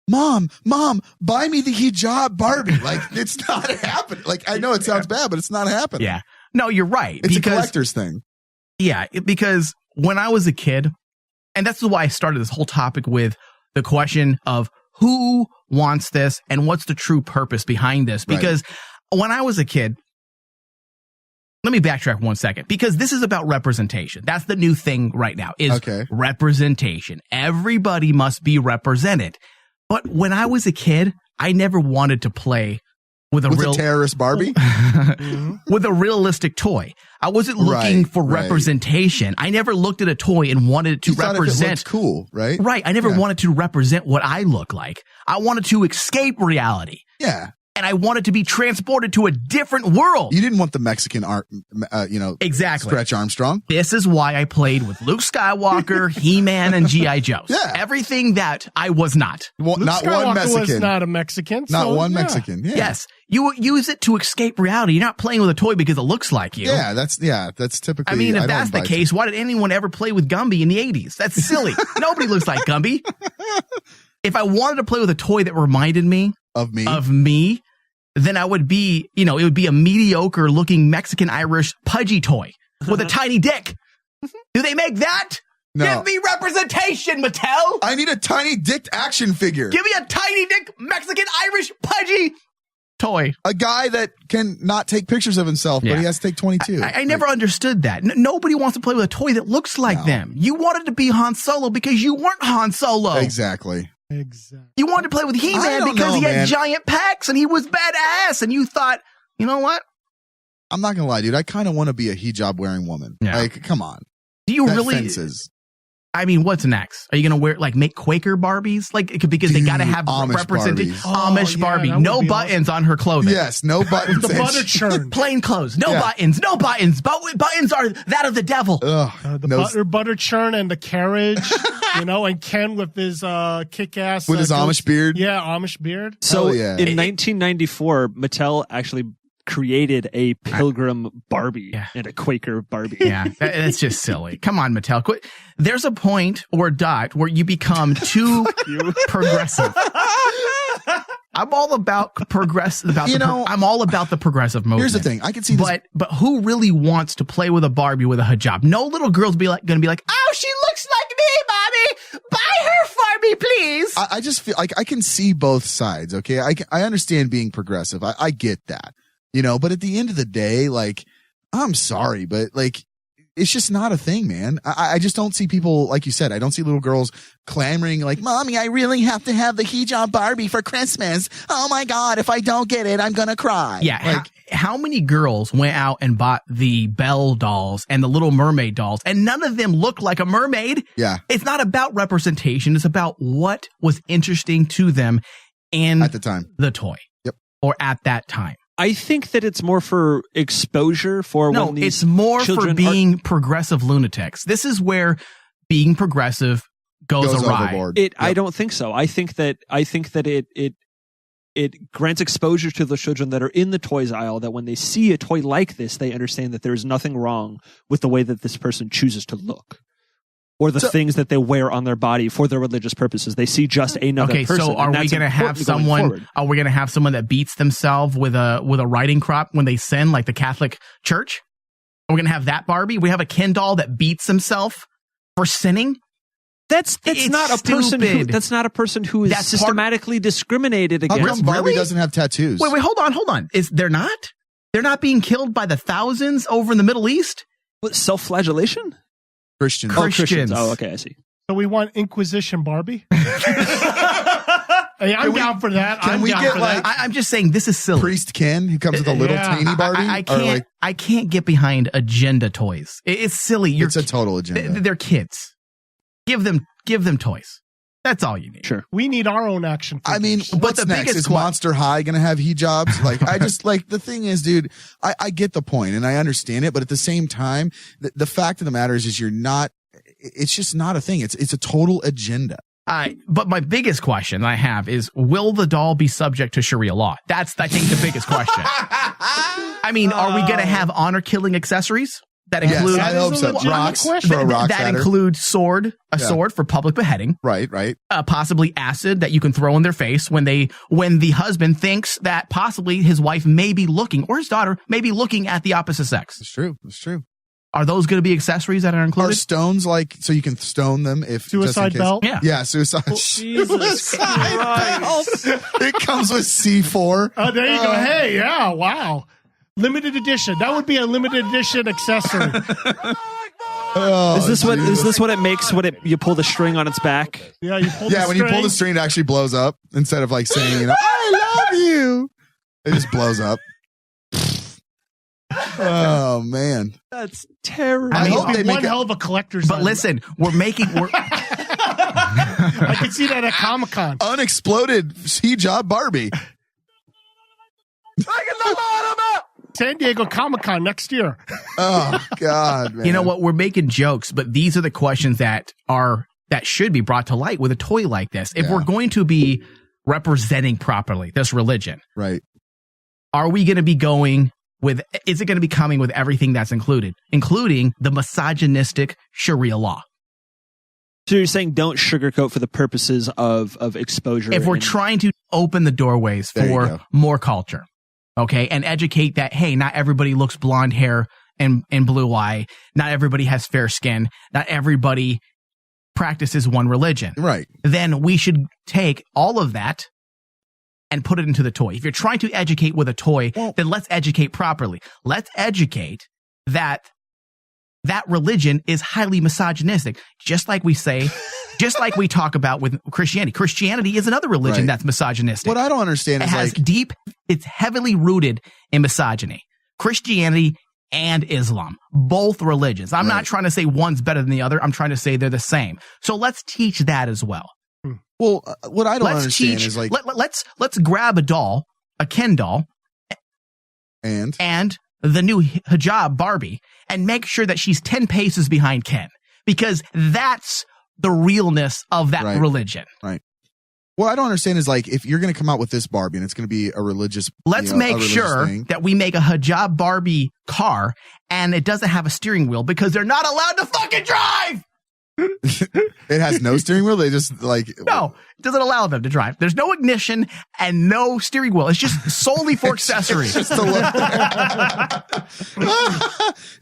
Mom, buy me the hijab Barbie. Like, it's not happening. Like, I know it sounds bad, but it's not happening. Yeah. No, you're right. It's a collector's thing. Yeah, because when I was a kid, and that's why I started this whole topic with the question of who wants this and what's the true purpose behind this. Because when I was a kid, let me backtrack 1 second, because this is about representation. That's the new thing right now is representation. Everybody must be represented. But when I was a kid, I never wanted to play with a terrorist Barbie, with a realistic toy. I wasn't looking for representation. I never looked at a toy and wanted to represent. It cool, right? Right. I never wanted to represent what I look like. I wanted to escape reality. Yeah. And I wanted to be transported to a different world. You didn't want the Mexican art, exactly. Stretch Armstrong. This is why I played with Luke Skywalker, He-Man, and G.I. Joe. Yeah. Everything that I was not. Well, Luke not Skywalker one Mexican. was not a Mexican. Not one Mexican. Yeah. Yes. You use it to escape reality. You're not playing with a toy because it looks like you. Yeah, that's typically. I mean, if that's the case, why did anyone ever play with Gumby in the 80s? That's silly. Nobody looks like Gumby. If I wanted to play with a toy that reminded me of me, then I would be, it would be a mediocre looking Mexican Irish pudgy toy with a tiny dick. Do they make that? No. Give me representation, Mattel. I need a tiny dick action figure. Give me a tiny dick Mexican Irish pudgy toy. A guy that can not take pictures of himself, but he has to take 22. I never understood that. Nobody wants to play with a toy that looks like them. You wanted to be Han Solo because you weren't Han Solo. Exactly. You wanted to play with He-Man because he had giant pecs and he was badass, and you thought, you know what? I'm not gonna lie, dude. I kind of want to be a hijab wearing woman. Yeah. Like, come on. Do you really? Fences. I mean, what's next? Are you gonna make Quaker Barbies? Because they gotta have representation. Amish Barbie, no buttons on her clothing. Yes, no buttons. The butter churn, plain clothes, no buttons, no buttons. Buttons are that of the devil. Butter churn and the carriage, and Ken with his kick-ass with his Amish beard. Yeah, Amish beard. So in 1994, Mattel actually created a Pilgrim Barbie and a Quaker Barbie. Yeah, that's just silly. Come on, Mattel. There's a point or dot where you become too progressive. I'm all about progressive. I'm all about the progressive movement. Here's the thing. I can see this. But who really wants to play with a Barbie with a hijab? No little girl's going to be like, oh, she looks like me, Bobby. Buy her for me, please. I just feel like I can see both sides. Okay, I understand being progressive. I get that. But at the end of the day, like, I'm sorry, but like, it's just not a thing, man. I just don't see people, like you said, I don't see little girls clamoring like, Mommy, I really have to have the hijab Barbie for Christmas. Oh my God, if I don't get it, I'm going to cry. Yeah. Like, how many girls went out and bought the Belle dolls and the Little Mermaid dolls, and none of them looked like a mermaid? Yeah. It's not about representation. It's about what was interesting to them and at the time, the toy. Yep. Or at that time. I think that it's more for exposure for when these it's more for being are progressive lunatics. This is where being progressive goes awry. Overboard. I don't think so. I think that it grants exposure to the children that are in the toys aisle, that when they see a toy like this, they understand that there's nothing wrong with the way that this person chooses to look. Or the things that they wear on their body for their religious purposes. They see just another person. Okay, so are we going to have someone? Are we going to have someone that beats themselves with a riding crop when they sin, like the Catholic Church? Are we going to have that Barbie? We have a Ken doll that beats himself for sinning. That's It's not a person who stupid. that's not a person who is That's part- systematically discriminated How against. come Barbie Really? doesn't have tattoos? Wait, hold on. They're not? They're not being killed by the thousands over in the Middle East? What, self-flagellation? Christian. Oh, Christians. Christians. Oh, okay, I see. So we want Inquisition Barbie. Hey, I'm down for that. can I'm we down get, for like, that. I'm just saying this is silly. Priest Ken, who comes with a little Yeah. tiny Barbie. I can't get behind agenda toys. It's silly. It's a total agenda. They're kids. Give them toys. That's all you need. Sure. We need our own action figures. I mean, what's the next? biggest Is Monster High going to have hijabs? Like, I just, like, the thing is, dude, I get the point and I understand it, but at the same time, the fact of the matter is you're not, it's just not a thing. It's a total agenda. But my biggest question I have is, will the doll be subject to Sharia law? That's, I think, the biggest question. I mean, are we going to have honor-killing accessories that include? Yes, I hope so. legitimate Rocks, question. throw rocks that at her. include sword for public beheading, Right. possibly acid that you can throw in their face when the husband thinks that possibly his wife may be looking, or his daughter may be looking at the opposite sex. It's true. Are those going to be accessories that are Are included? stones like, so you can stone them if Suicide just in case? belt? Yeah. Yeah, suicide. Suicide belt. It comes with C4. Oh, there you go. Hey, yeah, wow. Limited edition. That would be a limited edition accessory. Oh, Is this dude. what it makes when you pull the string on its back? Yeah, you pull Yeah, when you pull the string, it actually blows up instead of like saying, I love you. It just blows up. Oh man, That's terrible. I hope It'd they be make one it. hell of a collector's But item. listen, I can see that at Comic-Con. Unexploded Hijab Barbie. San Diego Comic-Con next year. Oh God, man. you know what? We're making jokes, but these are the questions that should be brought to light with a toy like this. If Yeah. we're going to be representing properly this religion, Right. are we going to be going with? Is it going to be coming with everything that's included, including the misogynistic Sharia law? So you're saying don't sugarcoat for the purposes of exposure. If we're and- trying to open the doorways There you for go. more culture, okay, and educate that, hey, not everybody looks blonde hair and blue eye. Not everybody has fair skin. Not everybody practices one religion. Right. Then we should take all of that and put it into the toy. If you're trying to educate with a toy, then let's educate properly. Let's educate that religion is highly misogynistic, just like we say, just like we talk about with Christianity. Christianity is another religion Right. that's misogynistic. What I don't understand It is has like, it's heavily rooted in misogyny. Christianity and Islam, both religions. I'm not Right. trying to say one's better than the other. I'm trying to say they're the same. So let's teach that as well. well, what I don't Let's understand teach. is like, Let's grab a doll, a Ken doll, and the new Hijab Barbie, and make sure that she's 10 paces behind Ken, because that's the realness of that Right. religion. right. What I don't understand is like, if you're going to come out with this Barbie and it's going to be a religious, Let's a make religious sure thing. that we make a Hijab Barbie car and it doesn't have a steering wheel, because they're not allowed to fucking drive. It has no steering wheel. They just like, No, it doesn't allow them to drive. There's no ignition and no steering wheel. It's just solely for accessories. Just to look.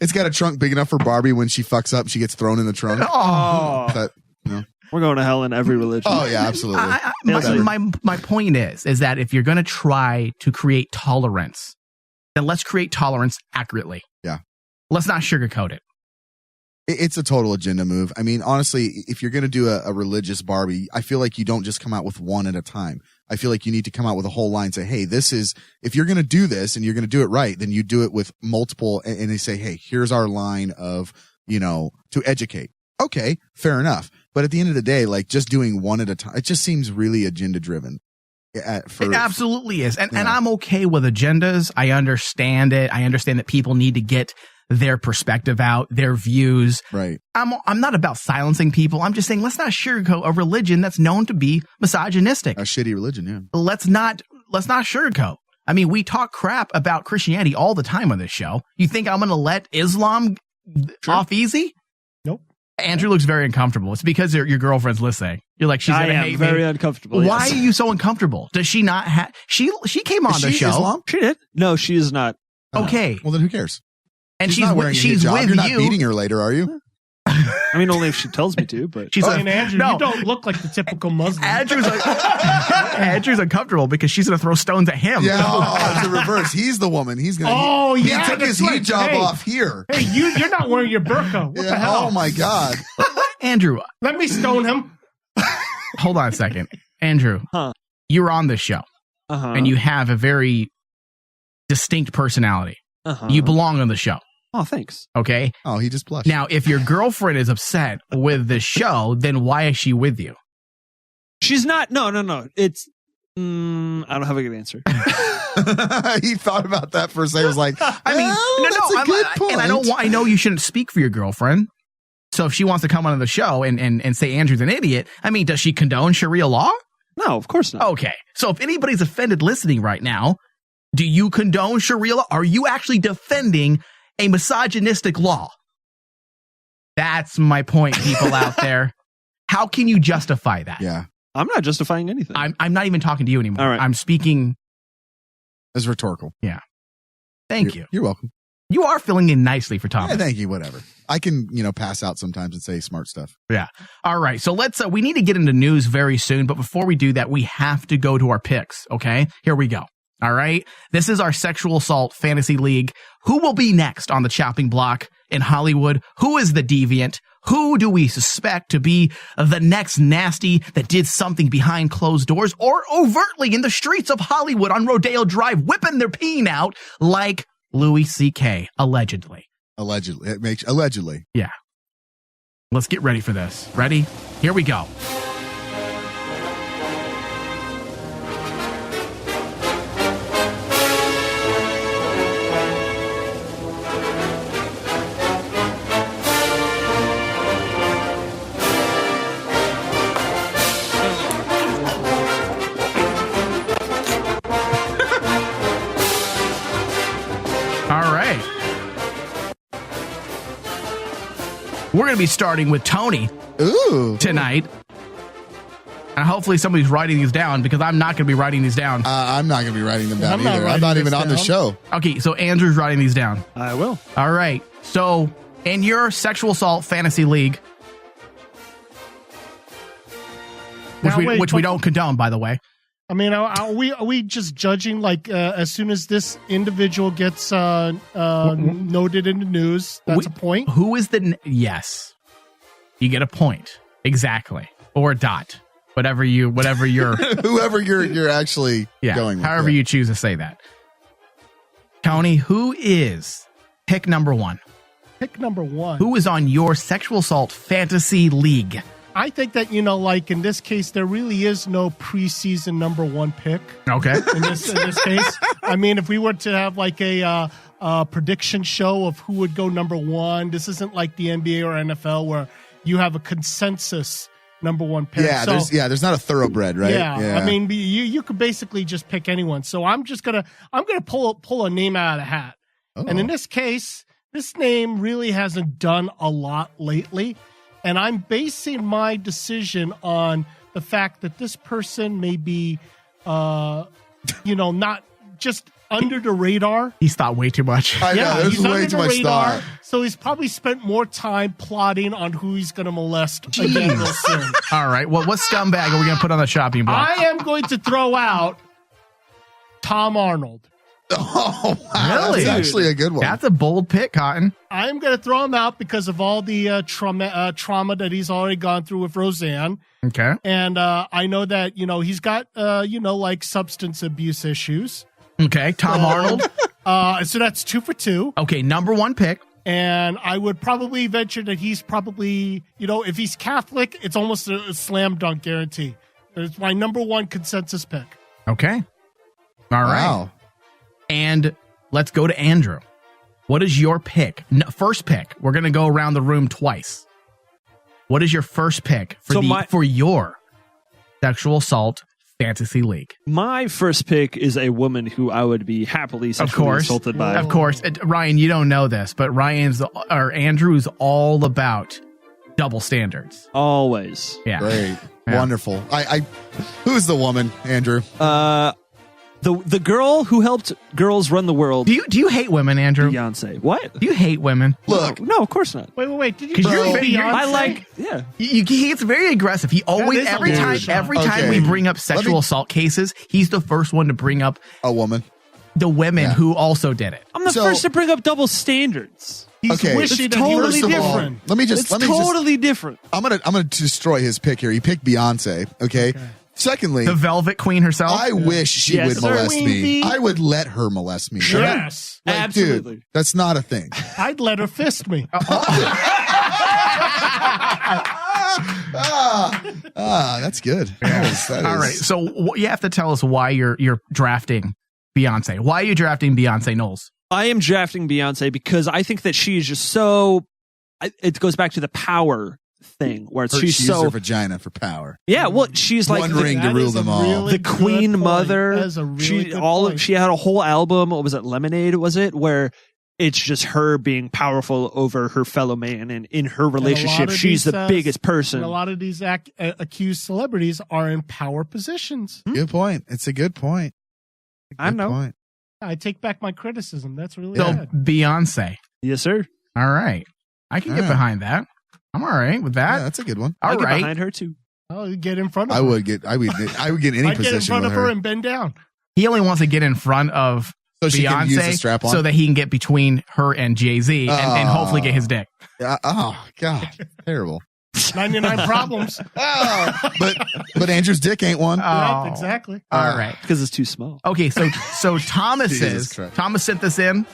It's got a trunk big enough for Barbie. When she fucks up, she gets thrown in the trunk. Oh. That, you know. We're going to hell in every religion. Oh yeah, absolutely. My point is that if you're going to try to create tolerance, then let's create tolerance accurately. Yeah. Let's not sugarcoat it. It's a total agenda move. I mean, honestly, if you're going to do a religious Barbie, I feel like you don't just come out with one at a time. I feel like you need to come out with a whole line and say, hey, this is, if you're going to do this and you're going to do it right, then you do it with multiple, and they say, hey, here's our line of, to educate. Okay, fair enough. But at the end of the day, like just doing one at a time, it just seems really agenda driven. It absolutely is. And I'm okay with agendas. I understand it. I understand that people need to get their perspective out, their views. Right. I'm not about silencing people. I'm just saying, let's not sugarcoat a religion that's known to be misogynistic. A shitty religion, yeah. Let's not sugarcoat. I mean, we talk crap about Christianity all the time on this show. You think I'm going to let Islam off easy? Nope. Andrew looks very uncomfortable. It's because your girlfriend's listening. You're like, she's I going to am hate very me. uncomfortable. Why yes. are you so uncomfortable? Does she not have? She came on Is the she show. Islam? She did. No, she is not. Okay. Well, then who cares? And she's not wearing a she's hijab. with You're not you. beating her later, are you? I mean, only if she tells me to, but She's I like, mean, Andrew, no. you don't look like the typical Muslim. Andrew's uncomfortable because she's going to throw stones at him. Yeah, it's a reverse. He's the woman. He's gonna. Oh, he yeah, took his that's right. hijab Hey. off here. Hey, you're not wearing your burqa. What the hell? Oh my God. Andrew, Let me stone him. hold on a second. Andrew, Huh. you're on this show and you have a very distinct personality. You belong on the show. Oh, thanks. Okay. Oh, he just blushed. Now, if your girlfriend is upset with the show, then why is she with you? She's not. No. It's. I don't have a good answer. He thought about that for a second. I was like, I mean, that's a good point. And I know you shouldn't speak for your girlfriend. So if she wants to come on the show and say Andrew's an idiot, I mean, does she condone Sharia law? No, of course not. Okay. So if anybody's offended listening right now, do you condone Sharia law? Are you actually defending a misogynistic law? That's my point, people out there. How can you justify that? Yeah. I'm not justifying anything. I'm not even talking to you anymore. All right. I'm speaking. It's rhetorical. Yeah. Thank you. You're welcome. You are filling in nicely for Thomas. Yeah, thank you. Whatever. I can, pass out sometimes and say smart stuff. Yeah. All right. So we need to get into news very soon. But before we do that, we have to go to our picks. Okay. Here we go. All right. This is our sexual assault fantasy league. Who will be next on the chopping block in Hollywood? Who is the deviant? Who do we suspect to be the next nasty that did something behind closed doors or overtly in the streets of Hollywood on Rodeo Drive, whipping their peen out like Louis C.K. allegedly? Allegedly. Yeah. Let's get ready for this. Ready? Here we go. We're going to be starting with Tony tonight. And hopefully somebody's writing these down because I'm not going to be writing these down. I'm not going to be writing them down either. I'm not even on the show. Okay, so Andrew's writing these down. I will. All right. So in your sexual assault fantasy league, which we don't condone, by the way. I mean, are we just judging as soon as this individual gets noted in the news, that's a point? Who is yes, you get a point exactly, or a dot, whatever you're whoever you're actually going with. However you choose to say that. Tony, who is pick number one? Pick number one. Who is on your sexual assault fantasy league? I think that, in this case, there really is no preseason number one pick. Okay. In this case. I mean, if we were to have a prediction show of who would go number one, this isn't like the NBA or NFL where you have a consensus number one pick. Yeah, there's not a thoroughbred, right? Yeah. I mean, you could basically just pick anyone. So I'm gonna pull a name out of the hat. Oh. And in this case, this name really hasn't done a lot lately. And I'm basing my decision on the fact that this person may be, not just under the radar. He's thought way too much. There's way too much thought. So he's probably spent more time plotting on who he's going to molest again real soon. All right. Well, what scumbag are we going to put on the chopping block? I am going to throw out Tom Arnold. Oh, wow. Really? That's actually a good one. That's a bold pick, Cotton. I'm going to throw him out because of all the trauma that he's already gone through with Roseanne. Okay. And I know that, he's got, substance abuse issues. Okay. Tom Arnold. So that's 2 for 2. Okay. Number one pick. And I would probably venture that he's probably, if he's Catholic, it's almost a slam dunk guarantee. It's my number one consensus pick. Okay. All right. Wow. And let's go to Andrew. What is your pick? First pick. We're going to go around the room twice. What is your first pick for your sexual assault fantasy league? My first pick is a woman who I would be happily sexually assaulted by. Of course. Ryan, you don't know this, but Andrew's all about double standards. Always. Yeah. Great. Yeah. Wonderful. Who's the woman, Andrew? The girl who helped girls run the world. Do you hate women, Andrew? Beyonce. What? Do you hate women? Look, No, of course not. Wait. Did you 'Cause say you're- Beyonce? I like, yeah. He's very aggressive. He always is a every weird time shot. every time Okay. we bring up sexual assault cases, he's the first one to bring up a woman. the women Yeah. who also did it. I'm the So- first to bring up double standards. He's Okay. wishy It's that he was totally different. Let me just. It's totally different. I'm gonna destroy his pick here. He picked Beyonce. Okay. Secondly, The Velvet Queen herself. I wish she Yes, would sir. molest Queen me. bee. I would let her molest me. Yes. Like, Absolutely. dude, that's not a thing. I'd let her fist me. That's good. That All is- right. So you have to tell us why you're drafting Beyonce. Why are you drafting Beyonce, Knowles? I am drafting Beyonce because I think that she is just so. It goes back to the power thing where She she's used so. her vagina for power. Yeah, well, she's like One ring to That rule is a them all. really the good Queen point. Mother. That is a really good point. She had a whole album. What was it? Lemonade. Was it where? It's just her being powerful over her fellow man, and in her And a lot relationship, of she's these, the biggest person. and a lot of these accused celebrities are in power positions. Good point. It's a good point. I know. Point. I take back my criticism. That's really So bad. Beyonce. Yes, sir. All right. I can get Yeah. behind that. I'm all right with Yeah, that. that's a good one. All I get right. behind her too. Oh, you get in front of I her. would get any I'd get in position front with of her her. and bend down. He only wants to get in front of So she can use the Beyonce strap on. so that he can get between her and Jay-Z and hopefully get his dick. Oh God, terrible. 99 problems. But Andrew's dick ain't one. Yeah, exactly. All right. Because it's too small. Okay, so Thomas Jesus Christ. Thomas sent this in.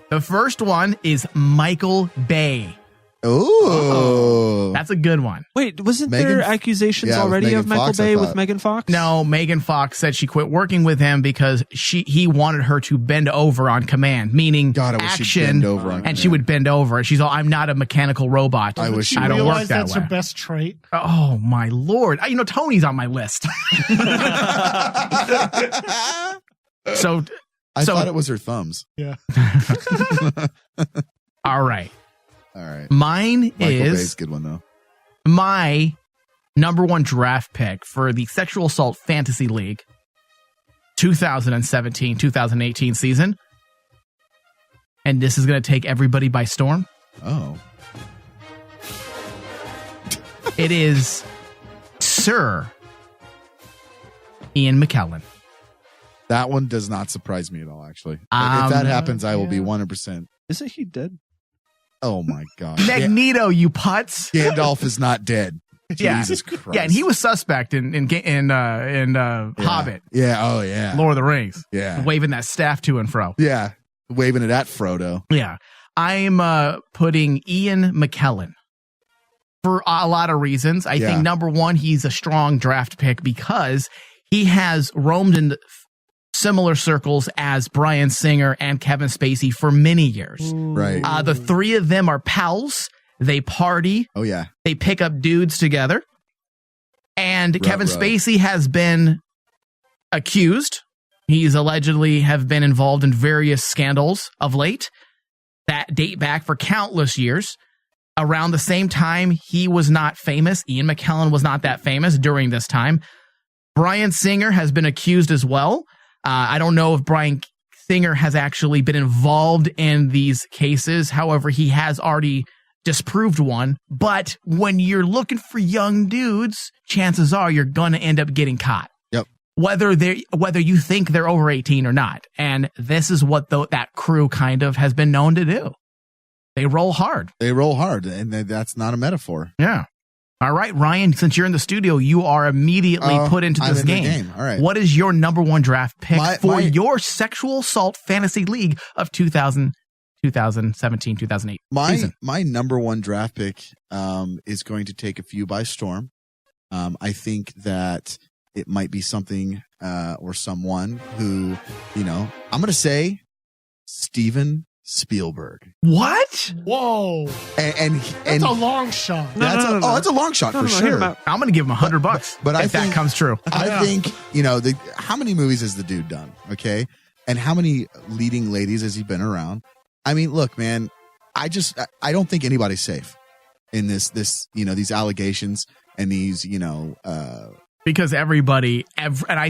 The first one is Michael Bay. Ooh. That's a good one. Wait, wasn't Megan- there accusations Yeah, with already Megan of Michael Fox, I Bay with thought. Megan Fox? No, Megan Fox said she quit working with him because he wanted her to bend over on command, meaning God, I wish she'd action, bend over on and she command. would bend over. And she's all, "I'm not a mechanical robot. I wish she I don't Realize work that that's way." her best trait. Oh my lord! Tony's on my list. So I so- thought it was her thumbs. Yeah. all right, All right. mine Michael Bay's is a good one though. my number one draft pick for the Sexual Assault Fantasy League 2017-2018 season. And this is going to take everybody by storm. Oh. It is Sir Ian McKellen. That one does not surprise me at all, actually. If that happens, I will be 100%. Isn't he dead? Oh my God. Magneto, you putz. Gandalf is not dead. Yeah. Jesus Christ. Yeah, and he was suspect in Hobbit, Yeah. Oh, yeah. Lord of the Rings. Yeah. Waving that staff to and fro. Yeah. Waving it at Frodo. Yeah. I'm putting Ian McKellen for a lot of reasons. I think number one, he's a strong draft pick because he has roamed in similar circles as Bryan Singer and Kevin Spacey for many years. Right. The three of them are pals. They party. Oh, yeah. They pick up dudes together. And Kevin Ruh-roh. Spacey has been accused. He's allegedly have been involved in various scandals of late that date back for countless years. Around the same time, he was not famous. Ian McKellen was not that famous during this time. Bryan Singer has been accused as well. I don't know if Bryan Singer has actually been involved in these cases. However, he has already disproved one. But when you're looking for young dudes, chances are you're going to end up getting caught. Yep. Whether you think they're over 18 or not. And this is what that crew kind of has been known to do. They roll hard. They roll hard, and that's not a metaphor. Yeah. All right, Ryan, since you're in the studio, you are immediately put into I'm this in the game. game. All right. What is your number one draft pick for My- your Sexual Assault Fantasy League of 2017, 2008 season? My number one draft pick is going to take a few by storm. I think that it might be something or someone who, I'm going to say Steven Spielberg. What? Whoa. And That's a long shot. that's a long shot for sure. I'm going to give him $100 but if that comes true. I think, how many movies has the dude done? Okay. And how many leading ladies has he been around? I mean, look, man, I don't think anybody's safe in this, these allegations and these, Because everybody, and I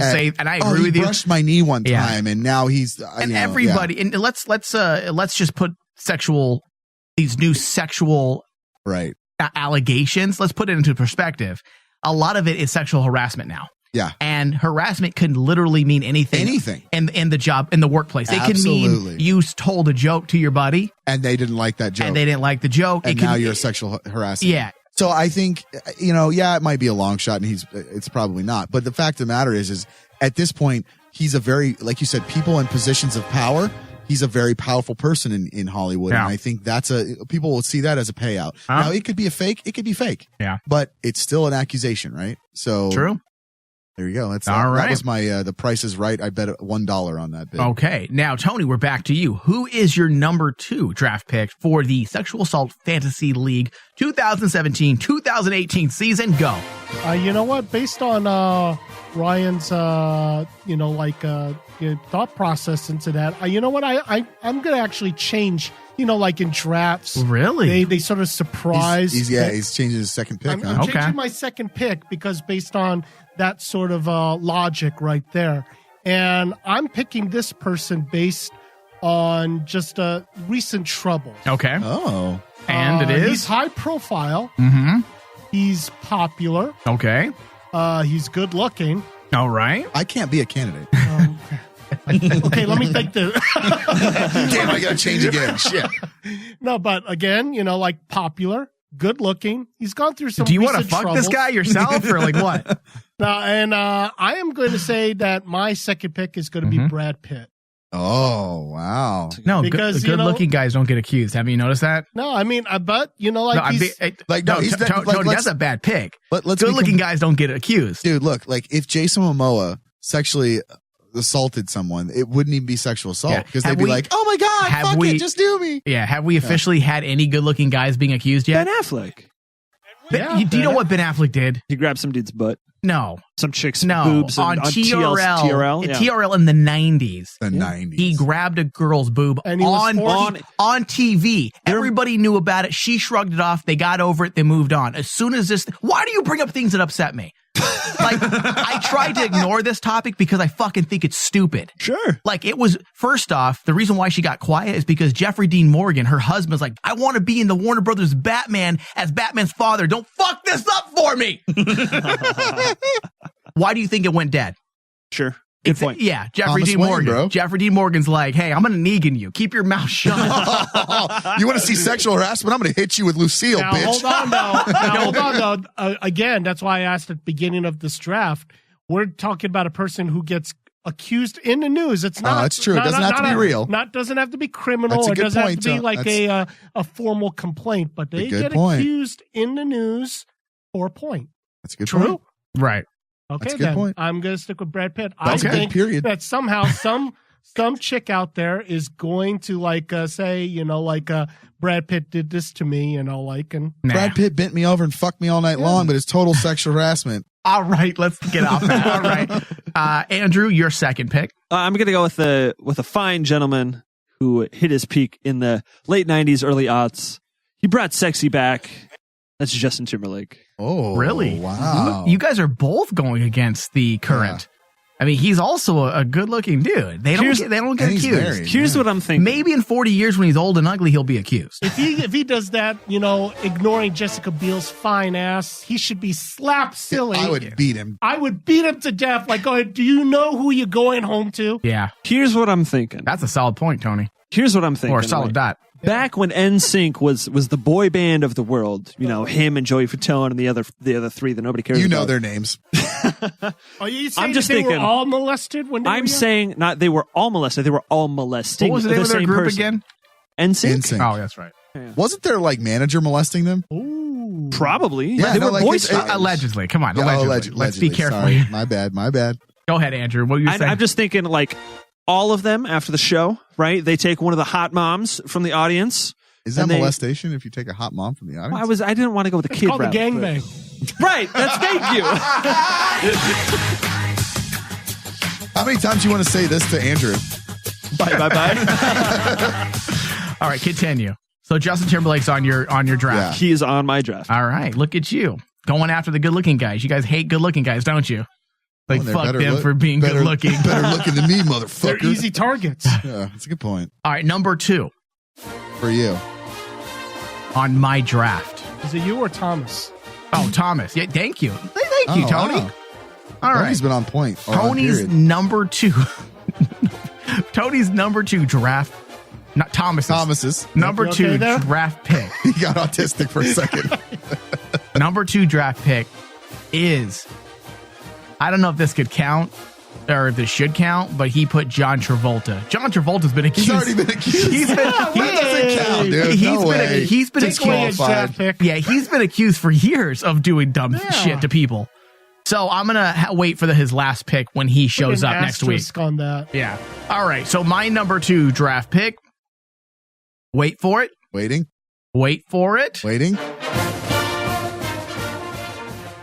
agree with you. He brushed my knee one time, and now he's everybody. And let's just put these new sexual allegations. Let's put it into perspective. A lot of it is sexual harassment now. Yeah, and harassment can literally mean anything. In the job, in the workplace, it can mean you told a joke to your buddy, and they didn't like that joke, and they didn't like the joke, and now you're a sexual harasser. Yeah. So I think, it might be a long shot, and it's probably not. But the fact of the matter is at this point, he's a very, like you said, people in positions of power. He's a very powerful person in Hollywood. Yeah. And I think people will see that as a payout. Now, it could be it could be fake. Yeah. But it's still an accusation, right? So true. There you go. That's all right. That was my The Price is Right. I bet $1 on that bid. Okay. Now, Tony, we're back to you. Who is your number 2 draft pick for the Sexual Assault Fantasy League 2017-2018 season? Go. You know what? Based on Ryan's, thought process into that, you know what? I'm going to actually change. Like in drafts, really, they sort of surprise. He's changing his second pick. I'm changing my second pick because based on that sort of logic right there, and I'm picking this person based on just recent trouble. Okay. Oh, and it is he's high profile. Mm-hmm. He's popular. Okay. He's good looking. All right. I can't be a candidate. Okay, let me think this. Damn, I gotta change again. Shit. No, but again, popular, good looking. He's gone through some. Do you want to fuck troubles. This guy yourself, or like what? No, and I am going to say that my second pick is going to be Brad Pitt. Oh wow! No, because good-looking guys don't get accused. Have you noticed that? No, I mean, but Tony, that's a bad pick. Good-looking guys don't get accused, dude. Look, if Jason Momoa sexually assaulted someone, it wouldn't even be sexual assault because they'd be like, "Oh my god, fuck it, just do me." Yeah, have we officially had any good-looking guys being accused yet? Ben Affleck. Do you know what Ben Affleck did? He grabbed some dude's butt. No. Some chick's boobs on TRL. TRL, TRL in the 90s. The 90s. He grabbed a girl's boob on TV. Everybody knew about it. She shrugged it off. They got over it. They moved on. As soon as this... Why do you bring up things that upset me? I tried to ignore this topic because I fucking think it's stupid. Sure. It was, first off, the reason why she got quiet is because Jeffrey Dean Morgan, her husband's like, I want to be in the Warner Brothers Batman as Batman's father. Don't fuck this up for me. Why do you think it went dead? Sure. Good point. Yeah, Jeffrey Dean Morgan. Bro. Jeffrey Dean Morgan's like, hey, I'm going to Negan you. Keep your mouth shut. You want to see sexual harassment? I'm going to hit you with Lucille, now, bitch. Hold on, though. Again, that's why I asked at the beginning of this draft. We're talking about a person who gets accused in the news. It's not. That's true. It doesn't have to be real. Doesn't have to be criminal. It doesn't have to be like a formal complaint. But they get accused in the news for a point. That's a good point. Right. Okay, then point. I'm going to stick with Brad Pitt. I think that somehow some chick out there is going to say, Brad Pitt did this to me, Brad Pitt bent me over and fucked me all night long, but it's total sexual harassment. All right, let's get off that. All right, Andrew, your second pick. I'm going to go with a fine gentleman who hit his peak in the late '90s, early aughts. He brought sexy back. That's Justin Timberlake. Oh, really? Wow. You guys are both going against the current. Yeah. I mean, he's also a good-looking dude. They don't get accused. Married, Here's what I'm thinking. Maybe in 40 years when he's old and ugly, he'll be accused. If he does that, ignoring Jessica Biel's fine ass, he should be slapped silly. I would beat him. I would beat him to death. Do you know who you're going home to? Yeah. Here's what I'm thinking. That's a solid point, Tony. Here's what I'm thinking. Or a solid dot. Back when NSYNC was the boy band of the world, him and Joey Fatone and the other three that nobody cares about. Their names. Are you saying they were all molested when they were young? saying not they were all molested, they were all molesting. What was the name of their group again? NSYNC. Oh, that's right. Yeah. Wasn't their manager molesting them? Ooh. Probably. Yeah, they were boys. Allegedly. Come on. Allegedly. Let's be careful. Sorry. My bad. Go ahead, Andrew. What were you saying? I'm just thinking all of them after the show, right? They take one of the hot moms from the audience. Is that molestation if you take a hot mom from the audience? Well, I didn't want to go with the kid route. It's called a gangbang. Right. Thank you. How many times do you want to say this to Andrew? Bye. All right, continue. So Justin Timberlake's on your draft. Yeah. He is on my draft. All right, look at you. going after the good-looking guys. You guys hate good-looking guys, don't you? Like, Well, they're fuck better them for being good-looking. Better looking than me, motherfucker. They're easy targets. Yeah, that's a good point. All right, number 2 for you on my draft. Is it you or Thomas? Oh, Thomas. Yeah, thank you. Thank you, Tony. Wow. All right. Tony's been on point. or on Tony's period. number 2. Tony's number 2 draft. Not Thomas's. Number You 2 okay there? draft pick. He got autistic for a second. Number 2 draft pick is, I don't know if this could count or if this should count, but he put John Travolta. John Travolta's been accused. He's already been accused. He's been, That doesn't count, dude. No way. He's been Take away his accused. draft pick. Yeah, he's been accused for years of doing dumb shit to people. So I'm gonna wait for his last pick when he shows up next week. On that. Yeah. All right. So my number 2 draft pick. Wait for it. Waiting. Wait for it. Waiting.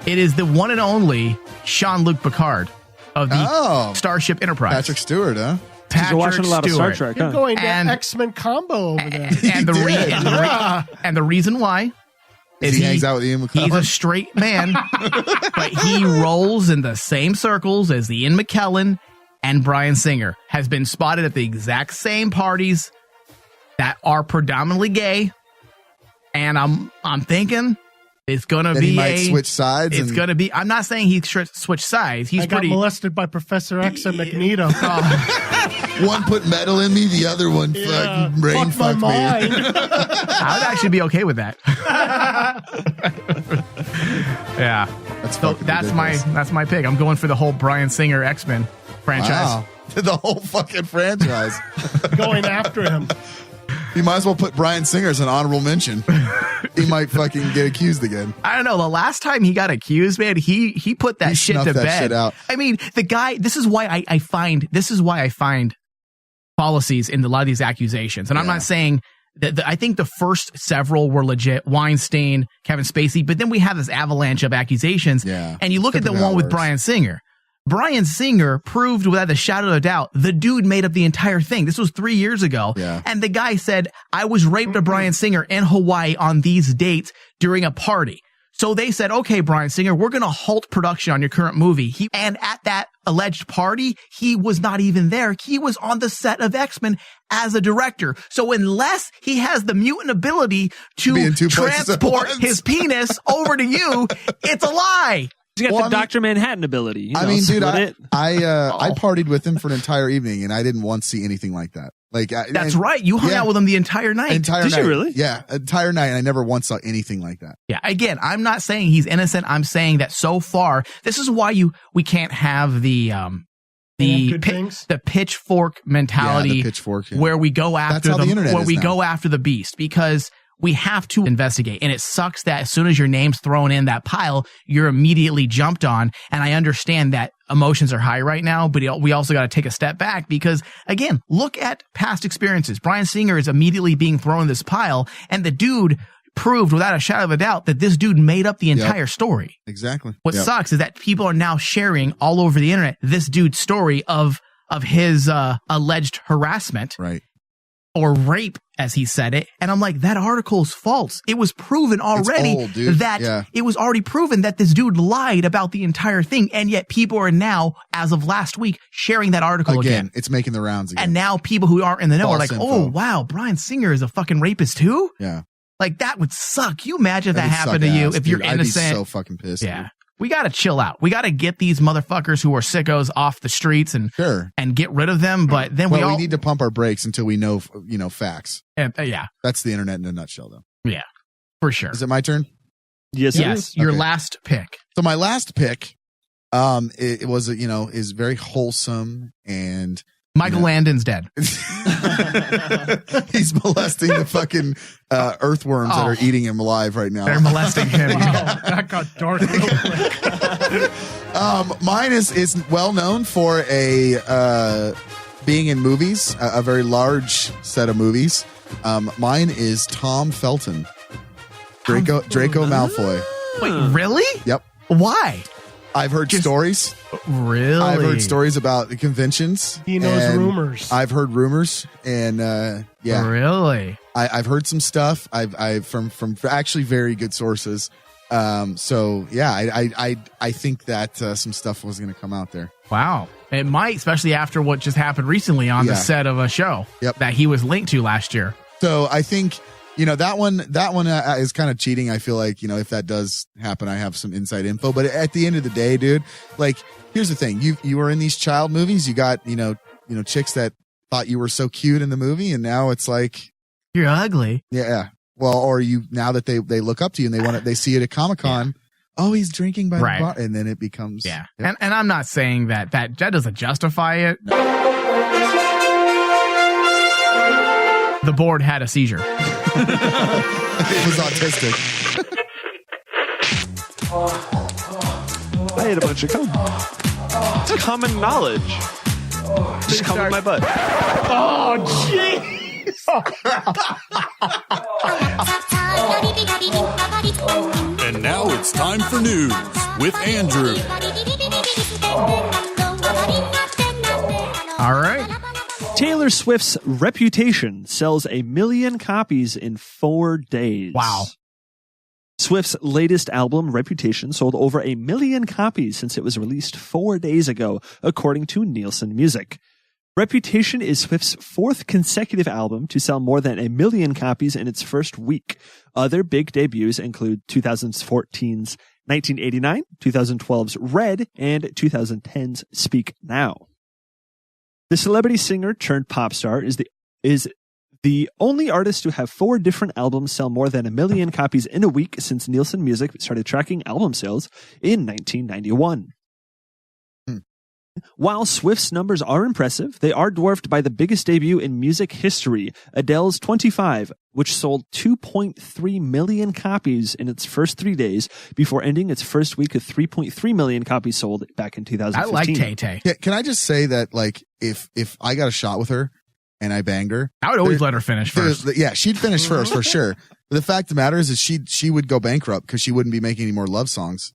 It is the one and only Jean-Luc Picard of the Starship Enterprise. Patrick Stewart, huh? Patrick You're watching a lot of Star Stewart. Trek, You're huh? going to And- X-Men combo over there. And the reason why is he hangs out with Ian McKellen. He's a straight man, but he rolls in the same circles as Ian McKellen and Bryan Singer. Has been spotted at the exact same parties that are predominantly gay, and I'm thinking it's gonna Then be he might switch sides. It's gonna be. I'm not saying he switch sides. He's I got pretty. molested by Professor X and Magneto. One put metal in me, the other one fucking brain fuck my fucked me. mind. I would actually be okay with that. Yeah, that's my pick. I'm going for the whole Bryan Singer X-Men franchise. Wow. The whole fucking franchise. Going after him. You might as well put Bryan Singer as an honorable mention. He might fucking get accused again. I don't know. The last time he got accused, man, he put that shit to snuffed that bed. shit out. I mean, the guy. This is why I find policies in a lot of these accusations. And I'm not saying that. I think the first several were legit. Weinstein, Kevin Spacey, but then we have this avalanche of accusations. Yeah. And you look at the Typically one how it with works. Bryan Singer. Bryan Singer proved without a shadow of a doubt the dude made up the entire thing. This was 3 years ago. Yeah. And the guy said, I was raped by Bryan Singer in Hawaii on these dates during a party. So they said, okay, Bryan Singer, we're going to halt production on your current movie. And at that alleged party, he was not even there. He was on the set of X-Men as a director. So unless he has the mutant ability Be in to two places at transport once. his penis over to you, it's a lie. You got the Dr. Manhattan ability. You know, Dude, split it. I partied with him for an entire evening, and I didn't once see anything like that. Like That's right. You hung out with him the entire night. Entire Did night. you really? Yeah, entire night, and I never once saw anything like that. Yeah. Again, I'm not saying he's innocent. I'm saying that so far, this is why we can't have the pitchfork mentality, Yeah, the pitchfork, yeah. where we go after how the internet where is we now. go after the beast, because we have to investigate. And it sucks that as soon as your name's thrown in that pile, you're immediately jumped on. And I understand that emotions are high right now, but we also got to take a step back because, again, look at past experiences. Bryan Singer is immediately being thrown in this pile, and the dude proved without a shadow of a doubt that this dude made up the entire story. Exactly. What sucks is that people are now sharing all over the internet this dude's story of his alleged harassment. Right. Or rape, as he said it. And I'm like, that article is false. It was proven already old, dude. that it was already proven that this dude lied about the entire thing. And yet people are now, as of last week, sharing that article again. It's making the rounds again. And now people who aren't in the know are False like, info. oh, wow, Bryan Singer is a fucking rapist too? Yeah. Like, that would suck. Can you imagine if that would happened suck to you ass, if you're dude. innocent? I'd be so fucking pissed. Yeah. Dude. We got to chill out. We got to get these motherfuckers who are sickos off the streets and get rid of them. But then we need to pump our brakes until we know, facts. Yeah. That's the internet in a nutshell, though. Yeah, for sure. Is it my turn? Yes. Your last pick. So my last pick, it was, is very wholesome and Michael Landon's dead. He's molesting the fucking earthworms that are eating him alive right now. They're molesting him. That got dark real quick. Mine is well known for being in movies, a very large set of movies. Mine is Tom Felton, Draco Malfoy. Wait, really? Yep. Why? I've heard stories. Really? I've heard stories about the conventions. He knows and rumors. I've heard rumors, and yeah, Really? I've heard some stuff. I've from actually very good sources, So yeah, I think that some stuff was going to come out there. Wow. It might, especially after what just happened recently on the set of a show that he was linked to last year. So I think, that one is kind of cheating. I feel like, if that does happen, I have some inside info. But at the end of the day, dude, like, here's the thing. You were in these child movies. You got, chicks that thought you were so cute in the movie. And now it's like, you're ugly. Yeah. Well, or now that they look up to you and they see it at Comic-Con. Yeah. Oh, he's drinking by the bar. And then it becomes. Yeah. And I'm not saying that doesn't justify it. No. The board had a seizure. It was autistic. I ate a bunch of cum. It's common knowledge. Just cum in my butt. Oh, jeez. And now it's time for news with Andrew. All right. Taylor Swift's Reputation sells 1 million copies in 4 days. Wow. Swift's latest album, Reputation, sold over 1 million copies since it was released 4 days ago, according to Nielsen Music. Reputation is Swift's 4th consecutive album to sell more than 1 million copies in its first week. Other big debuts include 2014's 1989, 2012's Red, and 2010's Speak Now. The celebrity singer turned pop star is the only artist to have 4 different albums sell more than 1 million copies in a week since Nielsen Music started tracking album sales in 1991. While Swift's numbers are impressive, they are dwarfed by the biggest debut in music history, Adele's 25, which sold 2.3 million copies in its first 3 days before ending its first week with 3.3 million copies sold back in 2015. I like Tay-Tay. Yeah, can I just say that, like, if I got a shot with her and I banged her, I would always let her finish first. Yeah, she'd finish first for sure. But the fact of the matter is she would go bankrupt because she wouldn't be making any more love songs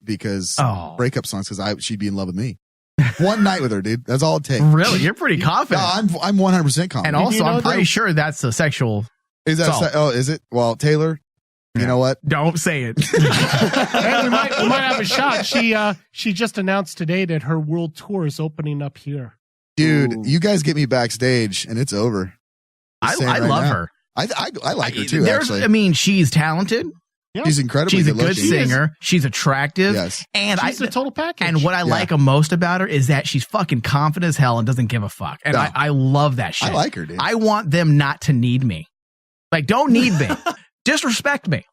breakup songs because she'd be in love with me. One night with her, dude. That's all it takes. Really? You're pretty confident. No, I'm 100% confident. And also, I'm pretty sure that's a sexual. Is that? Is it? Well, Taylor, you know what? Don't say it. Hey, we might have a shot. She just announced today that her world tour is opening up here. Dude, you guys get me backstage and it's over. I love her. I like her too. Actually, I mean, she's talented. Yeah. She's incredibly She's a good good singer. She's attractive. Yes. And she's a total package. And what I like most about her is that she's fucking confident as hell and doesn't give a fuck. And I love that shit. I like her, dude. I want them not to need me. Like, don't need me. Just respect me.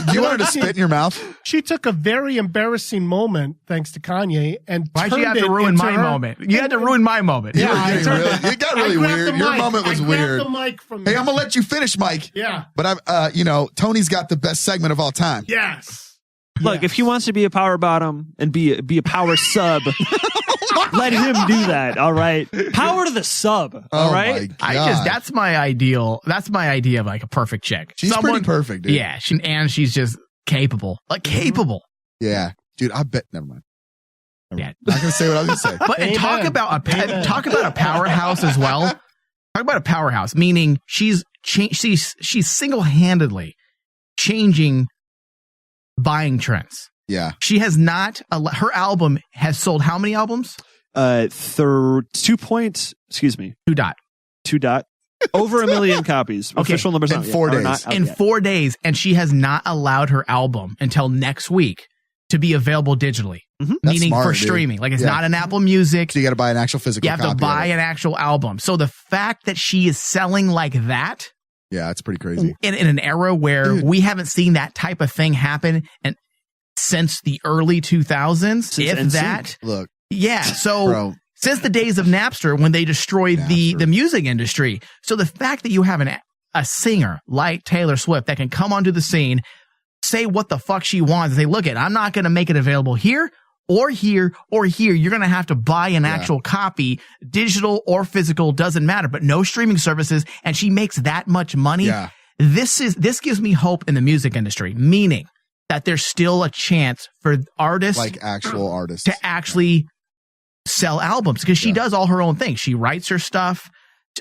Do you want her to spit in your mouth? She took a very embarrassing moment, thanks to Kanye, and why'd you have to ruin my moment? You had to ruin my moment. Yeah, it got really weird. Your moment was weird. The mic from hey, I'm gonna let you finish, Mike. Yeah, but Tony's got the best segment of all time. Yes. Look, if he wants to be a power bottom and be a power sub, let him do that. All right, power to the sub. All right. That's my ideal. That's my idea of like a perfect chick. She's pretty perfect, dude. Yeah, she's just capable. Like capable. Yeah, dude. I bet. Never mind. Yeah, not gonna say what I was gonna say. But and talk about a powerhouse as well. Talk about a powerhouse, meaning she's single-handedly changing buying trends. Yeah. She has not, her album has sold how many albums? 2 dot. Over 1 million copies. Okay. Official numbers in 4 days. In 4 days. And she has not allowed her album until next week to be available digitally. Mm-hmm. Meaning for streaming. Like it's not an Apple Music. So you got to buy an actual physical copy. You have to buy an actual album. So the fact that she is selling like that. Yeah, it's pretty crazy. In an era where we haven't seen that type of thing happen since the early 2000s. Look. Yeah. So since the days of Napster when they destroyed the music industry. So the fact that you have a singer like Taylor Swift that can come onto the scene, say what the fuck she wants, and say, look, I'm not going to make it available here or here or here. You're going to have to buy an actual copy, digital or physical, doesn't matter, but no streaming services. And she makes that much money. Yeah. This gives me hope in the music industry, meaning that there's still a chance for artists, like actual artists, to actually sell albums because she does all her own things. She writes her stuff.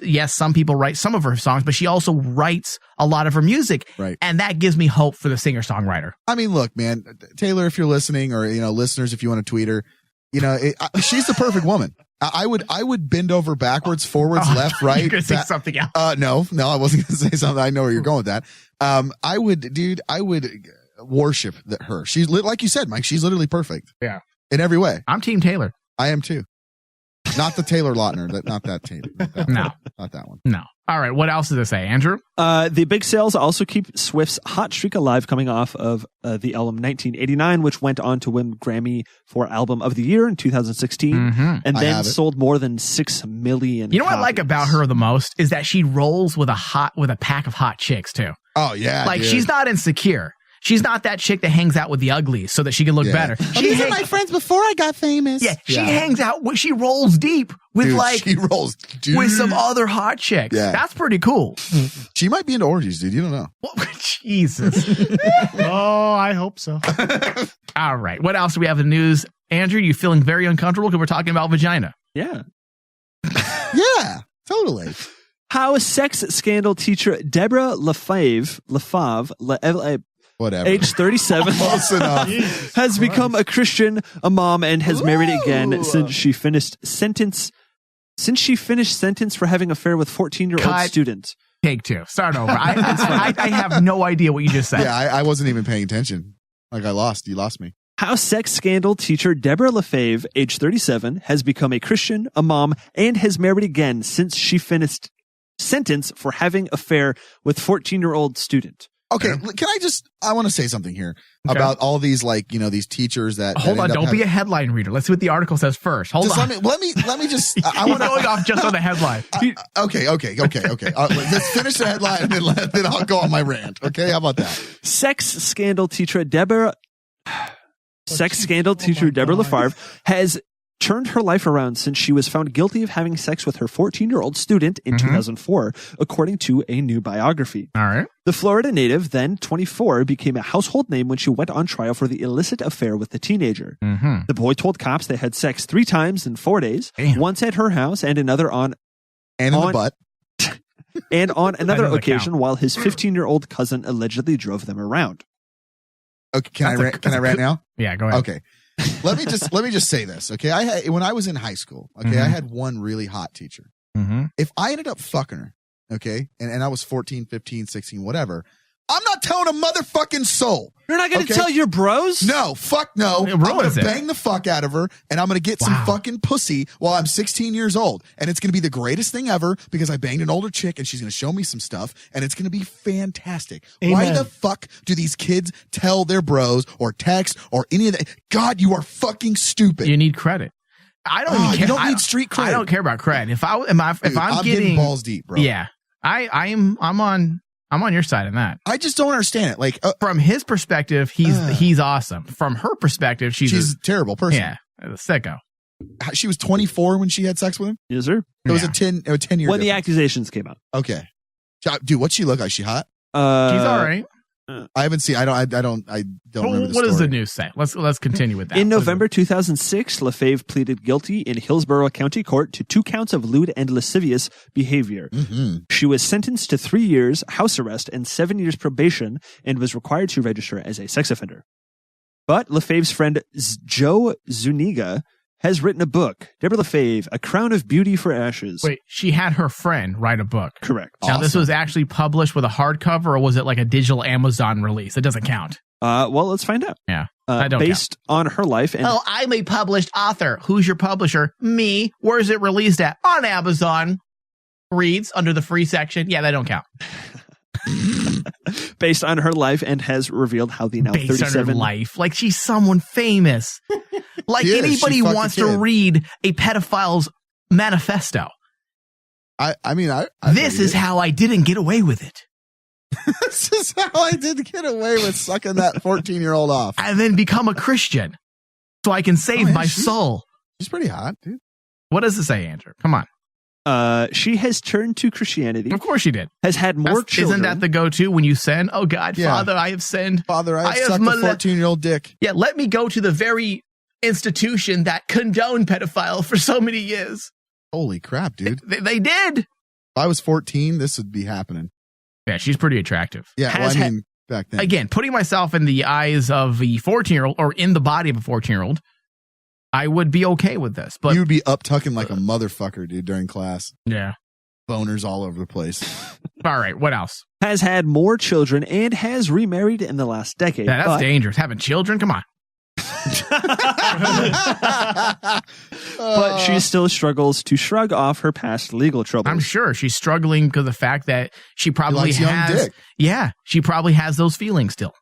yes, some people write some of her songs, but she also writes a lot of her music. Right. And that gives me hope for the singer-songwriter. I mean, look, man, Taylor, if you're listening, or listeners, if you want to tweet her, she's the perfect woman. I would bend over backwards, forwards, left, right. You're gonna say something else. No, I wasn't gonna say something. I know where you're going with that. I would worship her. She's like you said, Mike. She's literally perfect. Yeah, in every way. I'm Team Taylor. I am too. Not the Taylor Lautner. Not that Taylor. Not that one. No. All right. What else does it say, Andrew? The big sales also keep Swift's hot streak alive, coming off of the album 1989, which went on to win Grammy for Album of the Year in 2016, and then sold more than 6 million. You know what I like about her the most is that she rolls with a pack of hot chicks too. Oh yeah, like dude. She's not insecure. She's not that chick that hangs out with the uglies so that she can look better. These are my friends before I got famous. Yeah, she hangs out. She rolls deep with she rolls deep with some other hot chicks. Yeah. That's pretty cool. She might be into orgies, dude. You don't know. Jesus. Oh, I hope so. All right. What else do we have in the news? Andrew, you feeling very uncomfortable because we're talking about vagina? Yeah. Yeah, totally. How sex scandal teacher Deborah Lefave, whatever, age 37, close enough, has become a Christian, a mom, and has married again since she finished sentence for having an affair with 14-year-old student. Take two. Start over. I have no idea what you just said. Yeah, I wasn't even paying attention. Like you lost me. How sex scandal teacher Deborah Lefave, age 37, has become a Christian, a mom, and has married again since she finished sentence for having an affair with 14-year-old student. Okay, I want to say something here about all these, these teachers that. Hold on, don't be a headline reader. Let's see what the article says first. Hold on. Let me just. I want going off just on the headline. Okay. Let's finish the headline and then I'll go on my rant. Okay, how about that? Sex scandal teacher Deborah Lefave has turned her life around since she was found guilty of having sex with her 14-year-old student in 2004, according to a new biography. All right. The Florida native, then 24, became a household name when she went on trial for the illicit affair with the teenager. The boy told cops they had sex 3 times in 4 days, once at her house and another in the butt. And on another occasion while his 15-year-old cousin allegedly drove them around. Okay, can I rant now? Yeah, go ahead. Okay. let me just say this, okay? When I was in high school, okay, I had one really hot teacher. If I ended up fucking her, okay, and I was 14, 15, 16, whatever, I'm not telling a motherfucking soul. You're not going to tell your bros? No, fuck no. I'm going to bang the fuck out of her, and I'm going to get some fucking pussy while I'm 16 years old. And it's going to be the greatest thing ever because I banged an older chick, and she's going to show me some stuff, and it's going to be fantastic. Amen. Why the fuck do these kids tell their bros or text or any of that? God, you are fucking stupid. You need credit. I don't even care. You don't need street cred. I don't care about credit. If I'm getting balls deep, bro. Yeah. I'm on your side on that. I just don't understand it. Like from his perspective, he's awesome. From her perspective, she's a terrible person. Yeah, a sicko. She was 24 when she had sex with him? Yes, sir. It was a 10-year when difference. the accusations came out. Okay. Dude, what's she look like? She hot? She's all right. I haven't seen. I don't remember. What does the news say? Let's continue with that. In November 2006, Lefave pleaded guilty in Hillsborough County Court to 2 counts of lewd and lascivious behavior. She was sentenced to 3 years house arrest and 7 years probation and was required to register as a sex offender. But Lefave's friend Joe Zuniga has written a book, Deborah Lefave, A Crown of Beauty for Ashes. Wait, she had her friend write a book. Correct. Now, this was actually published with a hardcover, or was it like a digital Amazon release? It doesn't count. Well, let's find out. Yeah. I don't based on her life. And I'm a published author. Who's your publisher? Me. Where is it released at? On Amazon. Reads under the free section. Yeah, that don't count. Based on her life and has revealed how the now 37 on her life. Like she's someone famous. Like anybody wants to read a pedophile's manifesto. This is how I didn't get away with it. This is how I did get away with sucking that 14-year-old off. And then become a Christian so I can save my soul. She's pretty hot, dude. What does it say, Andrew? Come on. She has turned to Christianity. Of course she did. Has had more children. Isn't that the go-to when you sin? Oh, God, Yeah. Father, I have sinned. Father, I have sucked a 14-year-old dick. Yeah, let me go to the very institution that condoned pedophile for so many years. Holy crap, dude. They did. I was 14, this would be happening. Yeah, she's pretty attractive. Yeah, well, I mean, back then. Again, putting myself in the eyes of a 14-year-old or in the body of a 14-year-old, I would be okay with this. But you would be up tucking like a motherfucker, dude, during class. Yeah. Boners all over the place. All right, what else? Has had more children and has remarried in the last decade. Yeah, that's dangerous. Having children? Come on. But she still struggles to shrug off her past legal troubles. I'm sure she's struggling because of the fact that she probably likes young has. dick. Yeah, she probably has those feelings still.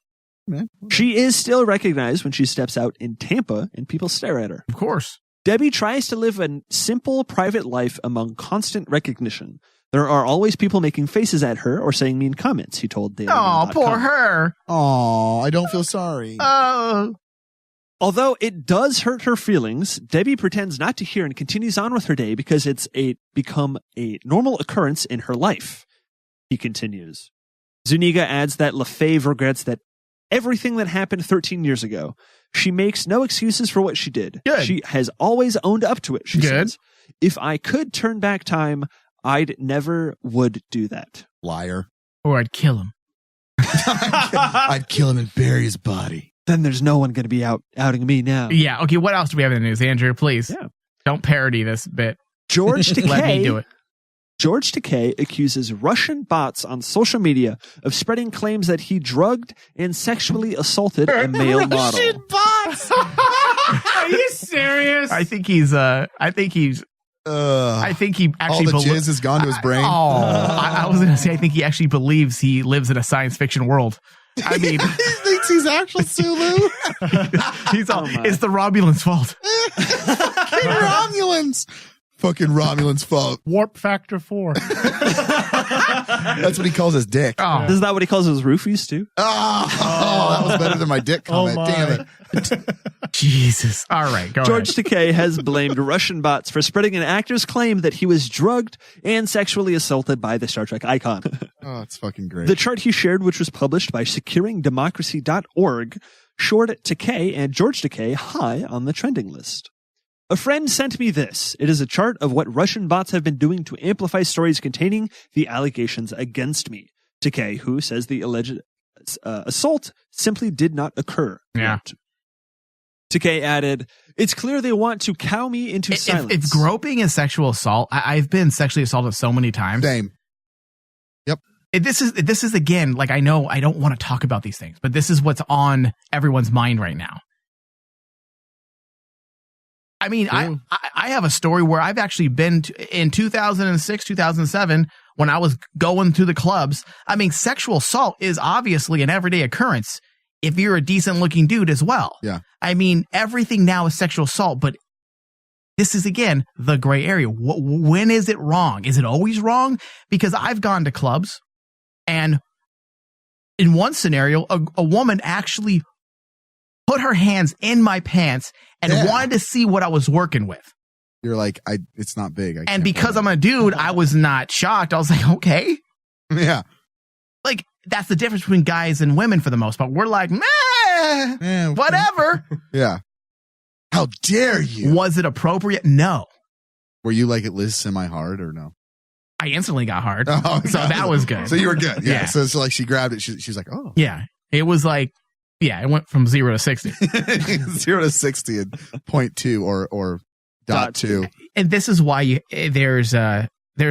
Man. She is still recognized when she steps out in Tampa and people stare at her. Of course. Debbie tries to live a simple, private life among constant recognition. There are always people making faces at her or saying mean comments, he told Oh, poor her. Oh, I don't feel sorry. Oh. Although it does hurt her feelings, Debbie pretends not to hear and continues on with her day because it's become a normal occurrence in her life. He continues. Zuniga adds that LaFave regrets that everything that happened 13 years ago. She makes no excuses for what she did. Good. She has always owned up to it, she Good. says. If I could turn back time, I'd never would do that. Liar. Or I'd kill him. I'd kill him and bury his body. Then there's no one going to be outing me now. Yeah, okay, what else do we have in the news, Andrew? Please. Yeah. Don't parody this bit. George Takei. Let me do it. George Takei accuses Russian bots on social media of spreading claims that he drugged and sexually assaulted a male model. Russian bots. Are you serious? I think he actually all the jizz has gone to his brain. I was going to say, I think he actually believes he lives in a science fiction world. I mean, he thinks he's actual Sulu. he's all, it's the Romulans' fault. Fucking Romulans. Fucking Romulans' fault. Warp factor 4. That's what he calls his dick. Oh. Isn't that what he calls his roofies too? Oh, that was better than my dick comment. Damn it. Jesus. All right, go George ahead. Takei has blamed Russian bots for spreading an actor's claim that he was drugged and sexually assaulted by the Star Trek icon. Oh, it's fucking great. The chart he shared, which was published by securingdemocracy.org, showed Takei and George Takei high on the trending list. A friend sent me this. It is a chart of what Russian bots have been doing to amplify stories containing the allegations against me. Takei, who says the alleged assault simply did not occur. Yeah. Takei added, it's clear they want to cow me into silence. If groping is sexual assault, I've been sexually assaulted so many times. Same. Yep. This is again, like, I know I don't want to talk about these things, but this is what's on everyone's mind right now. I mean, I have a story where I've actually been in 2006, 2007, when I was going to the clubs. I mean, sexual assault is obviously an everyday occurrence if you're a decent looking dude as well. Yeah. I mean, everything now is sexual assault, but this is, again, the gray area. When is it wrong? Is it always wrong? Because I've gone to clubs, and in one scenario, a woman actually put her hands in my pants and wanted to see what I was working with. You're like, it's not big. And because I'm a dude, I was not shocked. I was like, okay. Yeah. Like, that's the difference between guys and women for the most part. We're like, meh, whatever. Yeah. How dare you? Was it appropriate? No. Were you like at least semi-hard or no? I instantly got hard. Oh, so that was good. So you were good. Yeah. Yeah. So it's like she grabbed it. She's like, oh. Yeah. It was like, yeah, it went from 0 to 60. 0 to 60 and 0.2 or dot 2. And this is why there's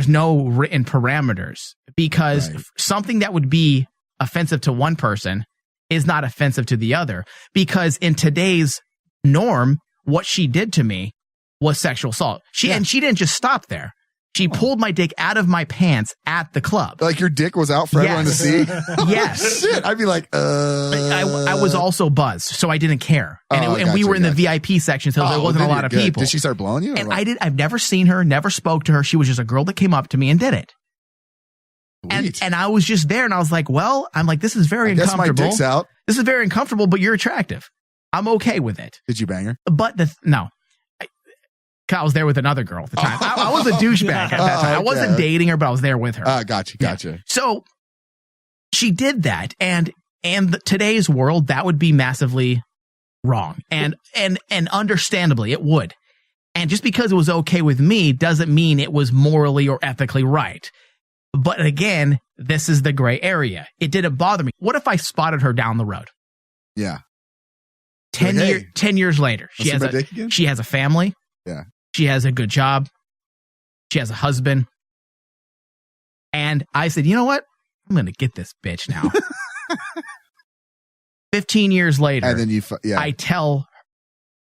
no written parameters, because something that would be offensive to one person is not offensive to the other. Because in today's norm, what she did to me was sexual assault. And she didn't just stop there. She pulled my dick out of my pants at the club. Like your dick was out for everyone to see? Yes. Shit. I'd be like, I was also buzzed, so I didn't care. And we were in the VIP section, so there wasn't a lot of people. Did she start blowing you? And I've never seen her, never spoke to her. She was just a girl that came up to me and did it. And I was just there, and I was like, well, this is very uncomfortable. I guess my dick's out. This is very uncomfortable, but you're attractive. I'm okay with it. Did you bang her? But no. I was there with another girl at the time. I was a douchebag at that time. I wasn't dating her, but I was there with her. Gotcha. Yeah. So she did that, and today's world, that would be massively wrong, and understandably it would. And just because it was okay with me doesn't mean it was morally or ethically right. But again, this is the gray area. It didn't bother me. What if I spotted her down the road? Yeah. 10 years later, she Wanna has a family. Yeah. She has a good job. She has a husband. And I said, you know what? I'm going to get this bitch now. 15 years later, And then I tell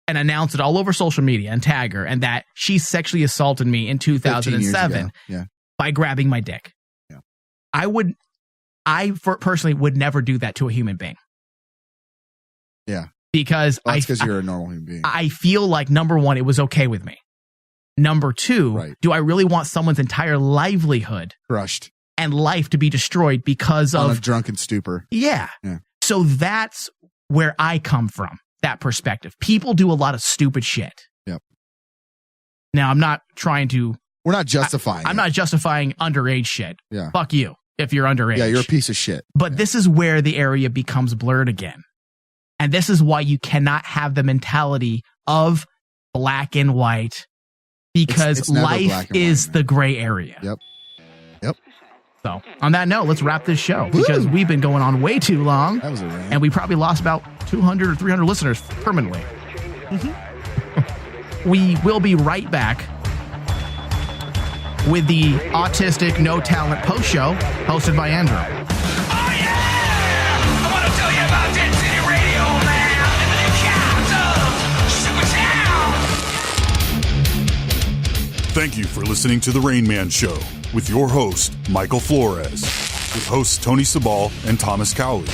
and announce it all over social media and tag her, and that she sexually assaulted me in 2007 by grabbing my dick. Yeah. I personally would never do that to a human being. Yeah. Because that's because you're a normal human being. I feel like, number one, it was okay with me. Number two, do I really want someone's entire livelihood crushed and life to be destroyed because on of a drunken stupor? Yeah. So that's where I come from, that perspective. People do a lot of stupid shit. Yep. Now, I'm not trying to... We're not justifying I'm not justifying underage shit. Yeah. Fuck you if you're underage. Yeah, you're a piece of shit. But this is where the area becomes blurred again. And this is why you cannot have the mentality of black and white, because It's never life black and is white, the gray area. Yep. So, on that note, let's wrap this show because we've been going on way too long. That was a rant. And we probably lost about 200 or 300 listeners permanently. We will be right back with the Autistic No Talent post show hosted by Andrew. Thank you for listening to The Rain Man Show with your host, Michael Flores, with hosts Tony Sabal and Thomas Cowley,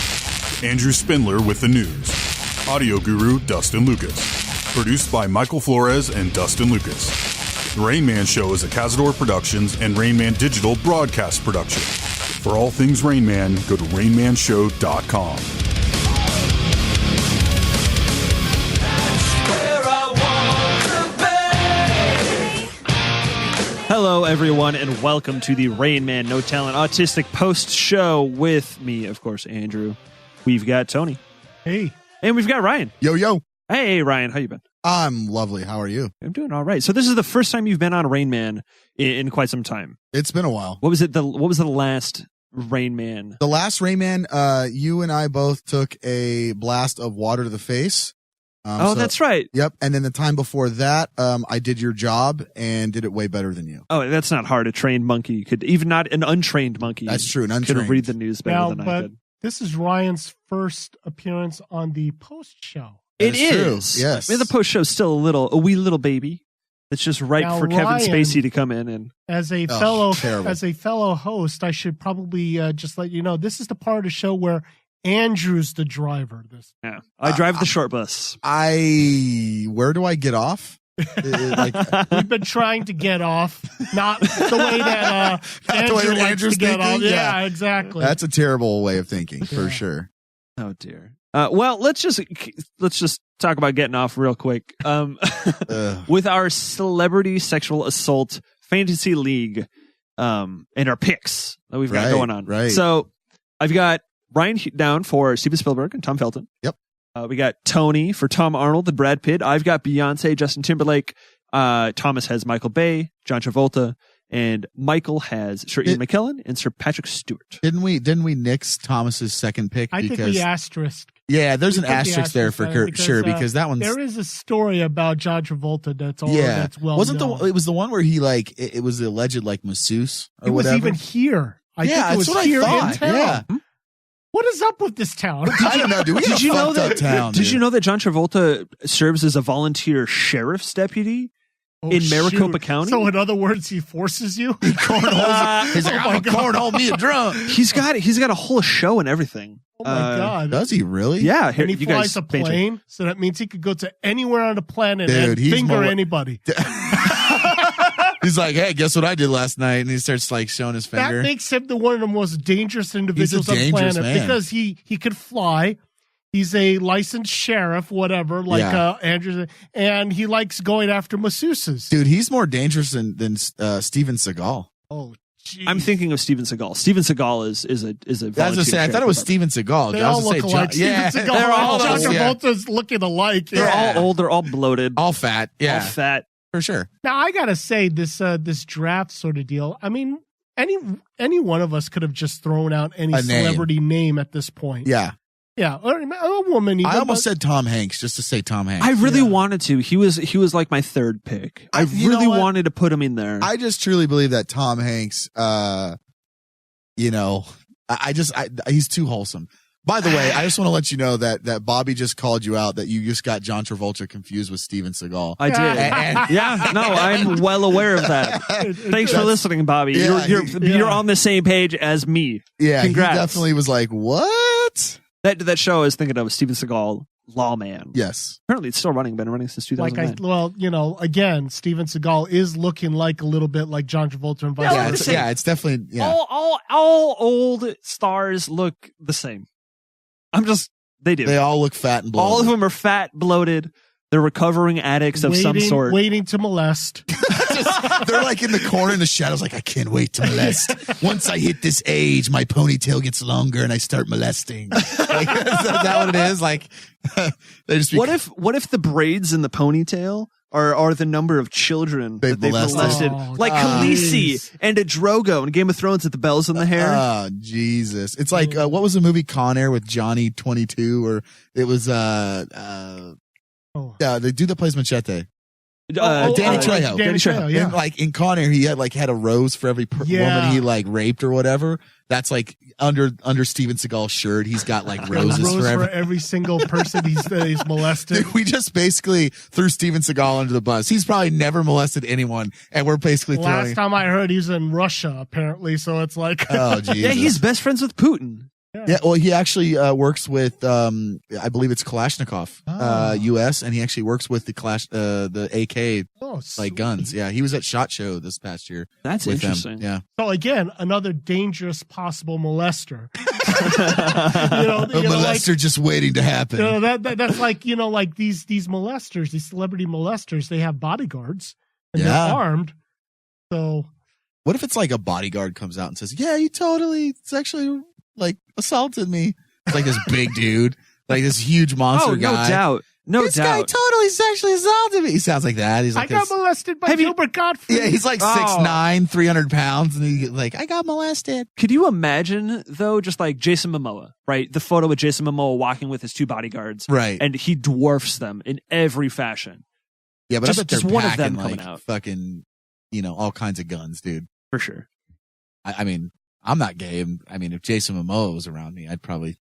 Andrew Spindler with the news, audio guru Dustin Lucas, produced by Michael Flores and Dustin Lucas. The Rain Man Show is a Cazador Productions and Rain Man Digital broadcast production. For all things Rain Man, go to rainmanshow.com. Hello, everyone, and welcome to the Rain Man No Talent Autistic Post Show with me, of course, Andrew. We've got Tony. Hey. And we've got Ryan. Yo, yo. Hey, Ryan. How you been? I'm lovely. How are you? I'm doing all right. So this is the first time you've been on Rain Man in quite some time. It's been a while. What was it? What was the last Rain Man? The last Rain Man, you and I both took a blast of water to the face. That's right. Yep. And then the time before that, I did your job and did it way better than you. Oh, that's not hard. A trained monkey could, even not an untrained monkey. That's true. An untrained could read the news better than I could. This is Ryan's first appearance on the post show. It is. Yes. I mean, the post show is still a wee little baby. It's just ripe Now, for Kevin Ryan, Spacey to come in and. As a fellow host, I should probably just let you know this is the part of the show where Andrew's the driver. Yeah, I drive the short bus. Where do I get off? We've been trying to get off, not the way that Andrew likes Andrew's to get thinking. off. Yeah, exactly. That's a terrible way of thinking, for sure. Oh dear. Well, let's just talk about getting off real quick. With our celebrity sexual assault fantasy league, and our picks that we've got going on. Right. So I've got Ryan down for Steven Spielberg and Tom Felton. Yep. We got Tony for Tom Arnold and Brad Pitt. I've got Beyonce, Justin Timberlake. Thomas has Michael Bay, John Travolta, and Michael has Sir Ian McKellen and Sir Patrick Stewart. Didn't we nix Thomas's second pick? I think we asterisk. Yeah, there's an asterisk there for sure because that one's. There is a story about John Travolta that's well known. It was the one where he it was the alleged masseuse or it was whatever. even here. I think it was that's what here I in thought. town. Yeah. What is up with this town? I don't know, dude. Did you know that? Did you know that John Travolta serves as a volunteer sheriff's deputy in Maricopa County? So, in other words, he forces you. He's like, I'm gonna cornhole me a drunk. He's got a whole show and everything. Oh my god! Does he really? Yeah. And he flies a plane, so that means he could go to anywhere on the planet and finger anybody. He's like, hey, guess what I did last night? And he starts showing his finger. That makes him one of the most dangerous individuals on the planet because he could fly. He's a licensed sheriff, whatever, Andrew, and he likes going after masseuses. Dude, he's more dangerous than Steven Seagal. Oh, geez. I'm thinking of Steven Seagal. Steven Seagal is a volunteer. I was gonna say, I thought it was Steven Seagal. They all look alike. Steven Seagal, they're all John Travolta's looking alike. They're all old. They're all bloated. All fat. Yeah. All fat. For sure. Now, I got to say, this draft sort of deal, I mean, any one of us could have just thrown out any A name. celebrity name at this point. Yeah. Yeah, or a woman. Even, I almost said Tom Hanks just to say Tom Hanks. I really wanted to. He was like my third pick. I You really know what? wanted to put him in there. I just truly believe that Tom Hanks, he's too wholesome. By the way, I just want to let you know that Bobby just called you out, that you just got John Travolta confused with Steven Seagal. I did. Yeah, no, I'm well aware of that. Thanks for listening, Bobby. Yeah, you're on the same page as me. Yeah, Congrats. he definitely was like, what? That show I was thinking of was Steven Seagal, Lawman. Yes. Apparently it's still running. Been running since 2009. again, Steven Seagal is looking like a little bit like John Travolta and vice versa. It's definitely, yeah. All old stars look the same. They do. They all look fat and bloated. All of them are fat, bloated. They're recovering addicts of some sort. Waiting to molest. They're like in the corner in the shadows, like, I can't wait to molest. Once I hit this age, my ponytail gets longer and I start molesting. Like, is that what it is? Like, they just. What if the braids in the ponytail are the number of children that they've molested? Like Khaleesi and a Drogo in Game of Thrones with the bells in the hair. Oh, Jesus. It's like, what was the movie Con Air with Johnny 22? Or it was, the dude that plays Machete. Danny Trejo. Danny Trejo, yeah. And like in Con Air, he had a rose for every woman he like raped or whatever. That's like under Steven Seagal's shirt. He's got like roses for every single person he's molested. Dude, we just basically threw Steven Seagal under the bus. He's probably never molested anyone, and we're basically Last time I heard, he's in Russia apparently. So it's like, oh Jesus. Yeah, he's best friends with Putin. Yeah, well, he actually works with, I believe it's Kalashnikov, U.S., and he actually works with the AK like guns. Yeah, he was at SHOT Show this past year. That's with interesting. Them. Yeah. So again, another dangerous possible molester. A molester just waiting to happen. That's like like these molesters, these celebrity molesters. They have bodyguards and they're armed. So what if it's like a bodyguard comes out and says, "Yeah, you totally sexually like assaulted me." It's like this big dude, like this huge monster guy. No this doubt. guy totally sexually assaulted me. He sounds like that. He's like, I got molested by Gilbert Gottfried. Yeah, he's like 6'9", 300 pounds, and he's like, I got molested. Could you imagine though, just like Jason Momoa, right? The photo of Jason Momoa walking with his two bodyguards, right? And he dwarfs them in every fashion. Yeah, but I bet they're one of packing them coming like out. fucking, all kinds of guns, dude. For sure. I mean, I'm not gay. I mean, if Jason Momoa was around me, I'd probably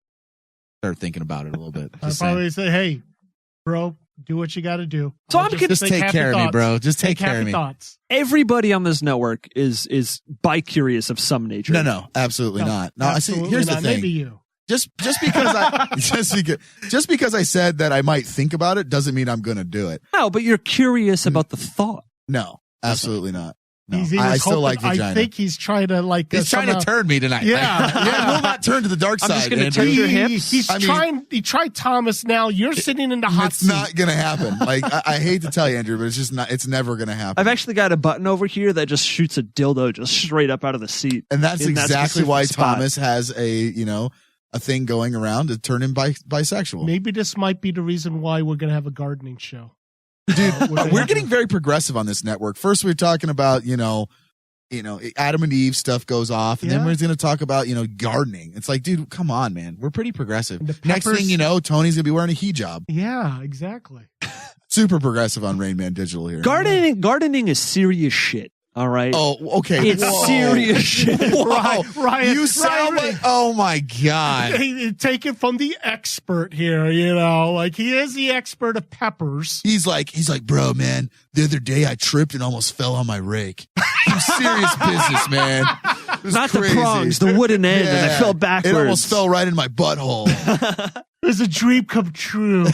start thinking about it a little bit. I'd probably say, hey, bro, do what you got to do. So I'm gonna just take care of me, bro. Just take care of me. Thoughts. Everybody on this network is bi-curious of some nature. No, absolutely not. No, absolutely here's the not. thing. Maybe you. Just because I said that I might think about it doesn't mean I'm going to do it. No, but you're curious about the thought. No, absolutely not. No, He I was still hoping- like vagina. I think he's trying to He's trying to turn me tonight. Yeah, I will not turn to the dark side. I'm just going to Andrew. turn your hips. He tried Thomas. Now you're sitting in the hot It's seat. not going to happen. Like I hate to tell you, Andrew, but it's just not. It's never going to happen. I've actually got a button over here that just shoots a dildo just straight up out of the seat. And that's in that exactly why specific spot. Thomas has a thing going around to turn him bisexual. Maybe this might be the reason why we're going to have a gardening show. Dude, we're getting very progressive on this network. First, we're talking about, Adam and Eve stuff goes off, and then we're going to talk about, gardening. It's like, dude, come on, man. We're pretty progressive. Next thing you know, Tony's going to be wearing a hijab. Yeah, exactly. Super progressive on Rain Man Digital here. Gardening is serious shit. All right. Oh, okay. It's serious shit. Ryan, you sound like, oh my God. Take it from the expert here, like he is the expert of peppers. He's like, bro, man, the other day I tripped and almost fell on my rake. Some serious business, man. Not crazy. The prongs, the wooden end, and I fell backwards. It almost fell right in my butthole. It was a dream come true.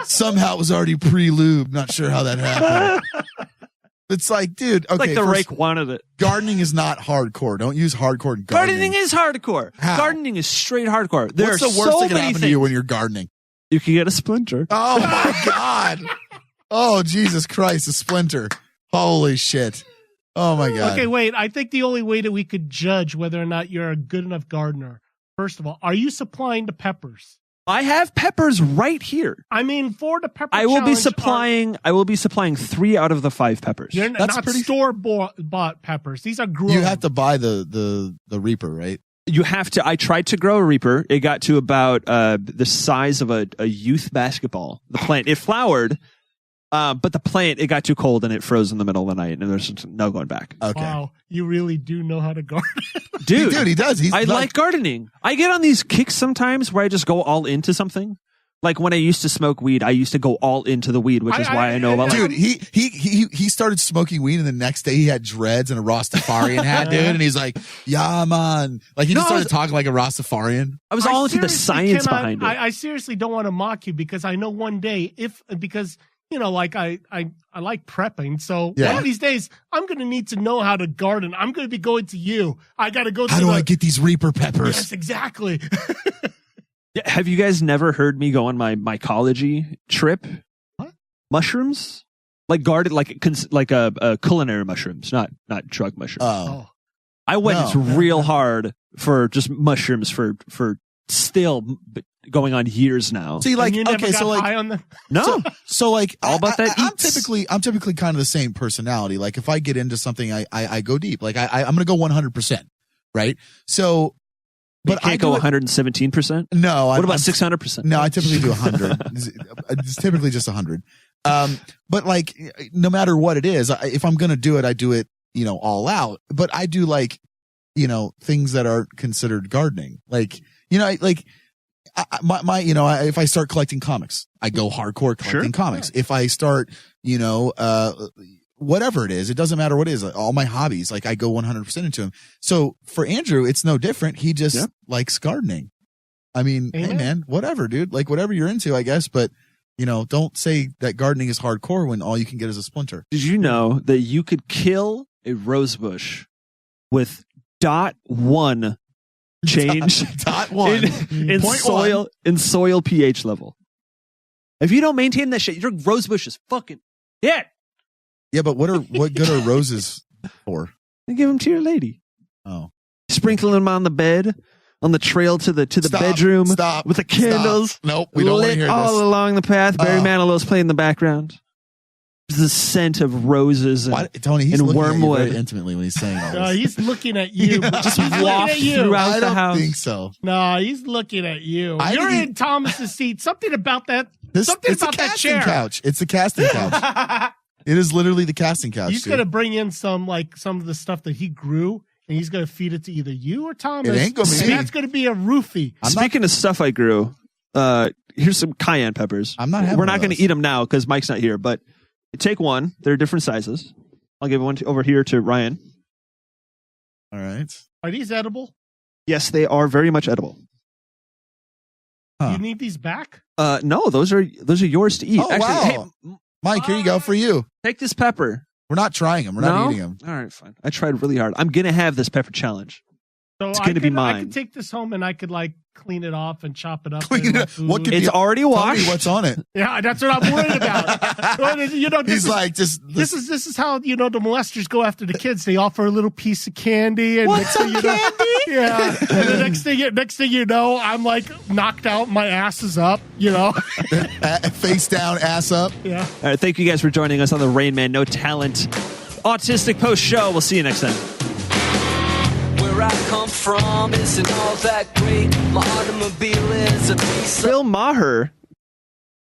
Somehow it was already pre-lubed. Not sure how that happened. It's like, dude, okay. Like the rake wanted it. Gardening is not hardcore. Don't use hardcore gardening. Gardening is hardcore. How? Gardening is straight hardcore. What's the worst that can happen to you when you're gardening? You can get a splinter. Oh my God. Oh, Jesus Christ, a splinter. Holy shit. Oh my God. Okay, wait. I think the only way that we could judge whether or not you're a good enough gardener, first of all, are you supplying the peppers? I have peppers right here. I mean, for the pepper I will be challenge, supplying 3 out of the 5 peppers. You're That's not pretty- store-bought peppers. These are grown. You have to buy the Reaper, right? You have to. I tried to grow a Reaper. It got to about the size of a youth basketball. The plant, it flowered, but the plant, it got too cold and it froze in the middle of the night, and there's no going back. Okay. Wow, you really do know how to garden. Dude, he does. I like gardening. I get on these kicks sometimes where I just go all into something. Like when I used to smoke weed, I used to go all into the weed, which is why I know about. Dude, he started smoking weed, and the next day he had dreads and a Rastafarian hat, dude. And he's like, "Yeah, man!" Like he just started talking like a Rastafarian. I was all into the science behind it. I seriously don't want to mock you because I know one day because you know, like I like prepping. So one of these days I'm going to need to know how to garden. I'm going to be going to you. I got to go. How do I get these Reaper peppers? Yes, exactly. Have you guys never heard me go on my mycology trip? What? Mushrooms? Like garden, like culinary mushrooms, not drug mushrooms. Oh. I went real hard for just mushrooms for still going on years now. See, like, and you never okay, got so like, high on them? No. So like, all about that. I'm typically kind of the same personality. Like if I get into something, I go deep. Like I'm going to go 100%, right? So. But I go 117%. No. What about 600%? No, I typically do 100. It's typically just 100. But like, no matter what it is, if I'm going to do it, I do it, you know, all out. But I do like, you know, things that are considered gardening. Like, you know, like if I start collecting comics, I go hardcore collecting comics. If I start, you know, whatever it is, it doesn't matter what it is. All my hobbies, like I go 100% into them. So for Andrew, it's no different. He just likes gardening. I mean, hey man, whatever, dude. Like whatever you're into, I guess. But you know, don't say that gardening is hardcore when all you can get is a splinter. Did you know that you could kill a rose bush with .1 change in soil in soil pH level? If you don't maintain that shit, your rose bush is fucking dead. Yeah, but what good are roses for? I give them to your lady. Oh, sprinkle them on the bed, on the trail to the bedroom with the candles. Stop. Nope, we don't want to hear this. All along the path. Barry Manilow's playing in the background. The scent of roses Tony, he's and looking wormwood. at you very intimately when he's saying all this. He's looking at you. Just waft throughout the house. I don't think so. No, he's looking at you. You're in Thomas's seat. Something about that. Something about that chair. Couch. It's the casting couch. It is literally the casting couch. He's going to bring in some of the stuff that he grew, and he's going to feed it to either you or Thomas. It ain't going to be. That's going to be a roofie. Speaking of stuff I grew, here's some cayenne peppers. We're not going to eat them now because Mike's not here, but take one. They're different sizes. I'll give one over here to Ryan. All right. Are these edible? Yes, they are very much edible. Huh. You need these back? No, those are yours to eat. Oh, actually, wow. Hey, Mike, here you go for you. Take this pepper. We're not trying them. We're not eating them. All right, fine. I tried really hard. I'm going to have this pepper challenge. So it's going to be mine. I could take this home and I could like clean it off and chop it up. It's already washed. Tell me what's on it. Yeah, that's what I'm worried about. You know, this is how, you know, the molesters go after the kids. They offer a little piece of candy and what's some candy? Yeah. And the next thing you know, I'm like knocked out, my ass is up, you know. Face down, ass up. Yeah. All right, thank you guys for joining us on the Rain Man No Talent Autistic Post Show. We'll see you next time. Where I come from isn't all that great. My automobile is a piece of Bill Maher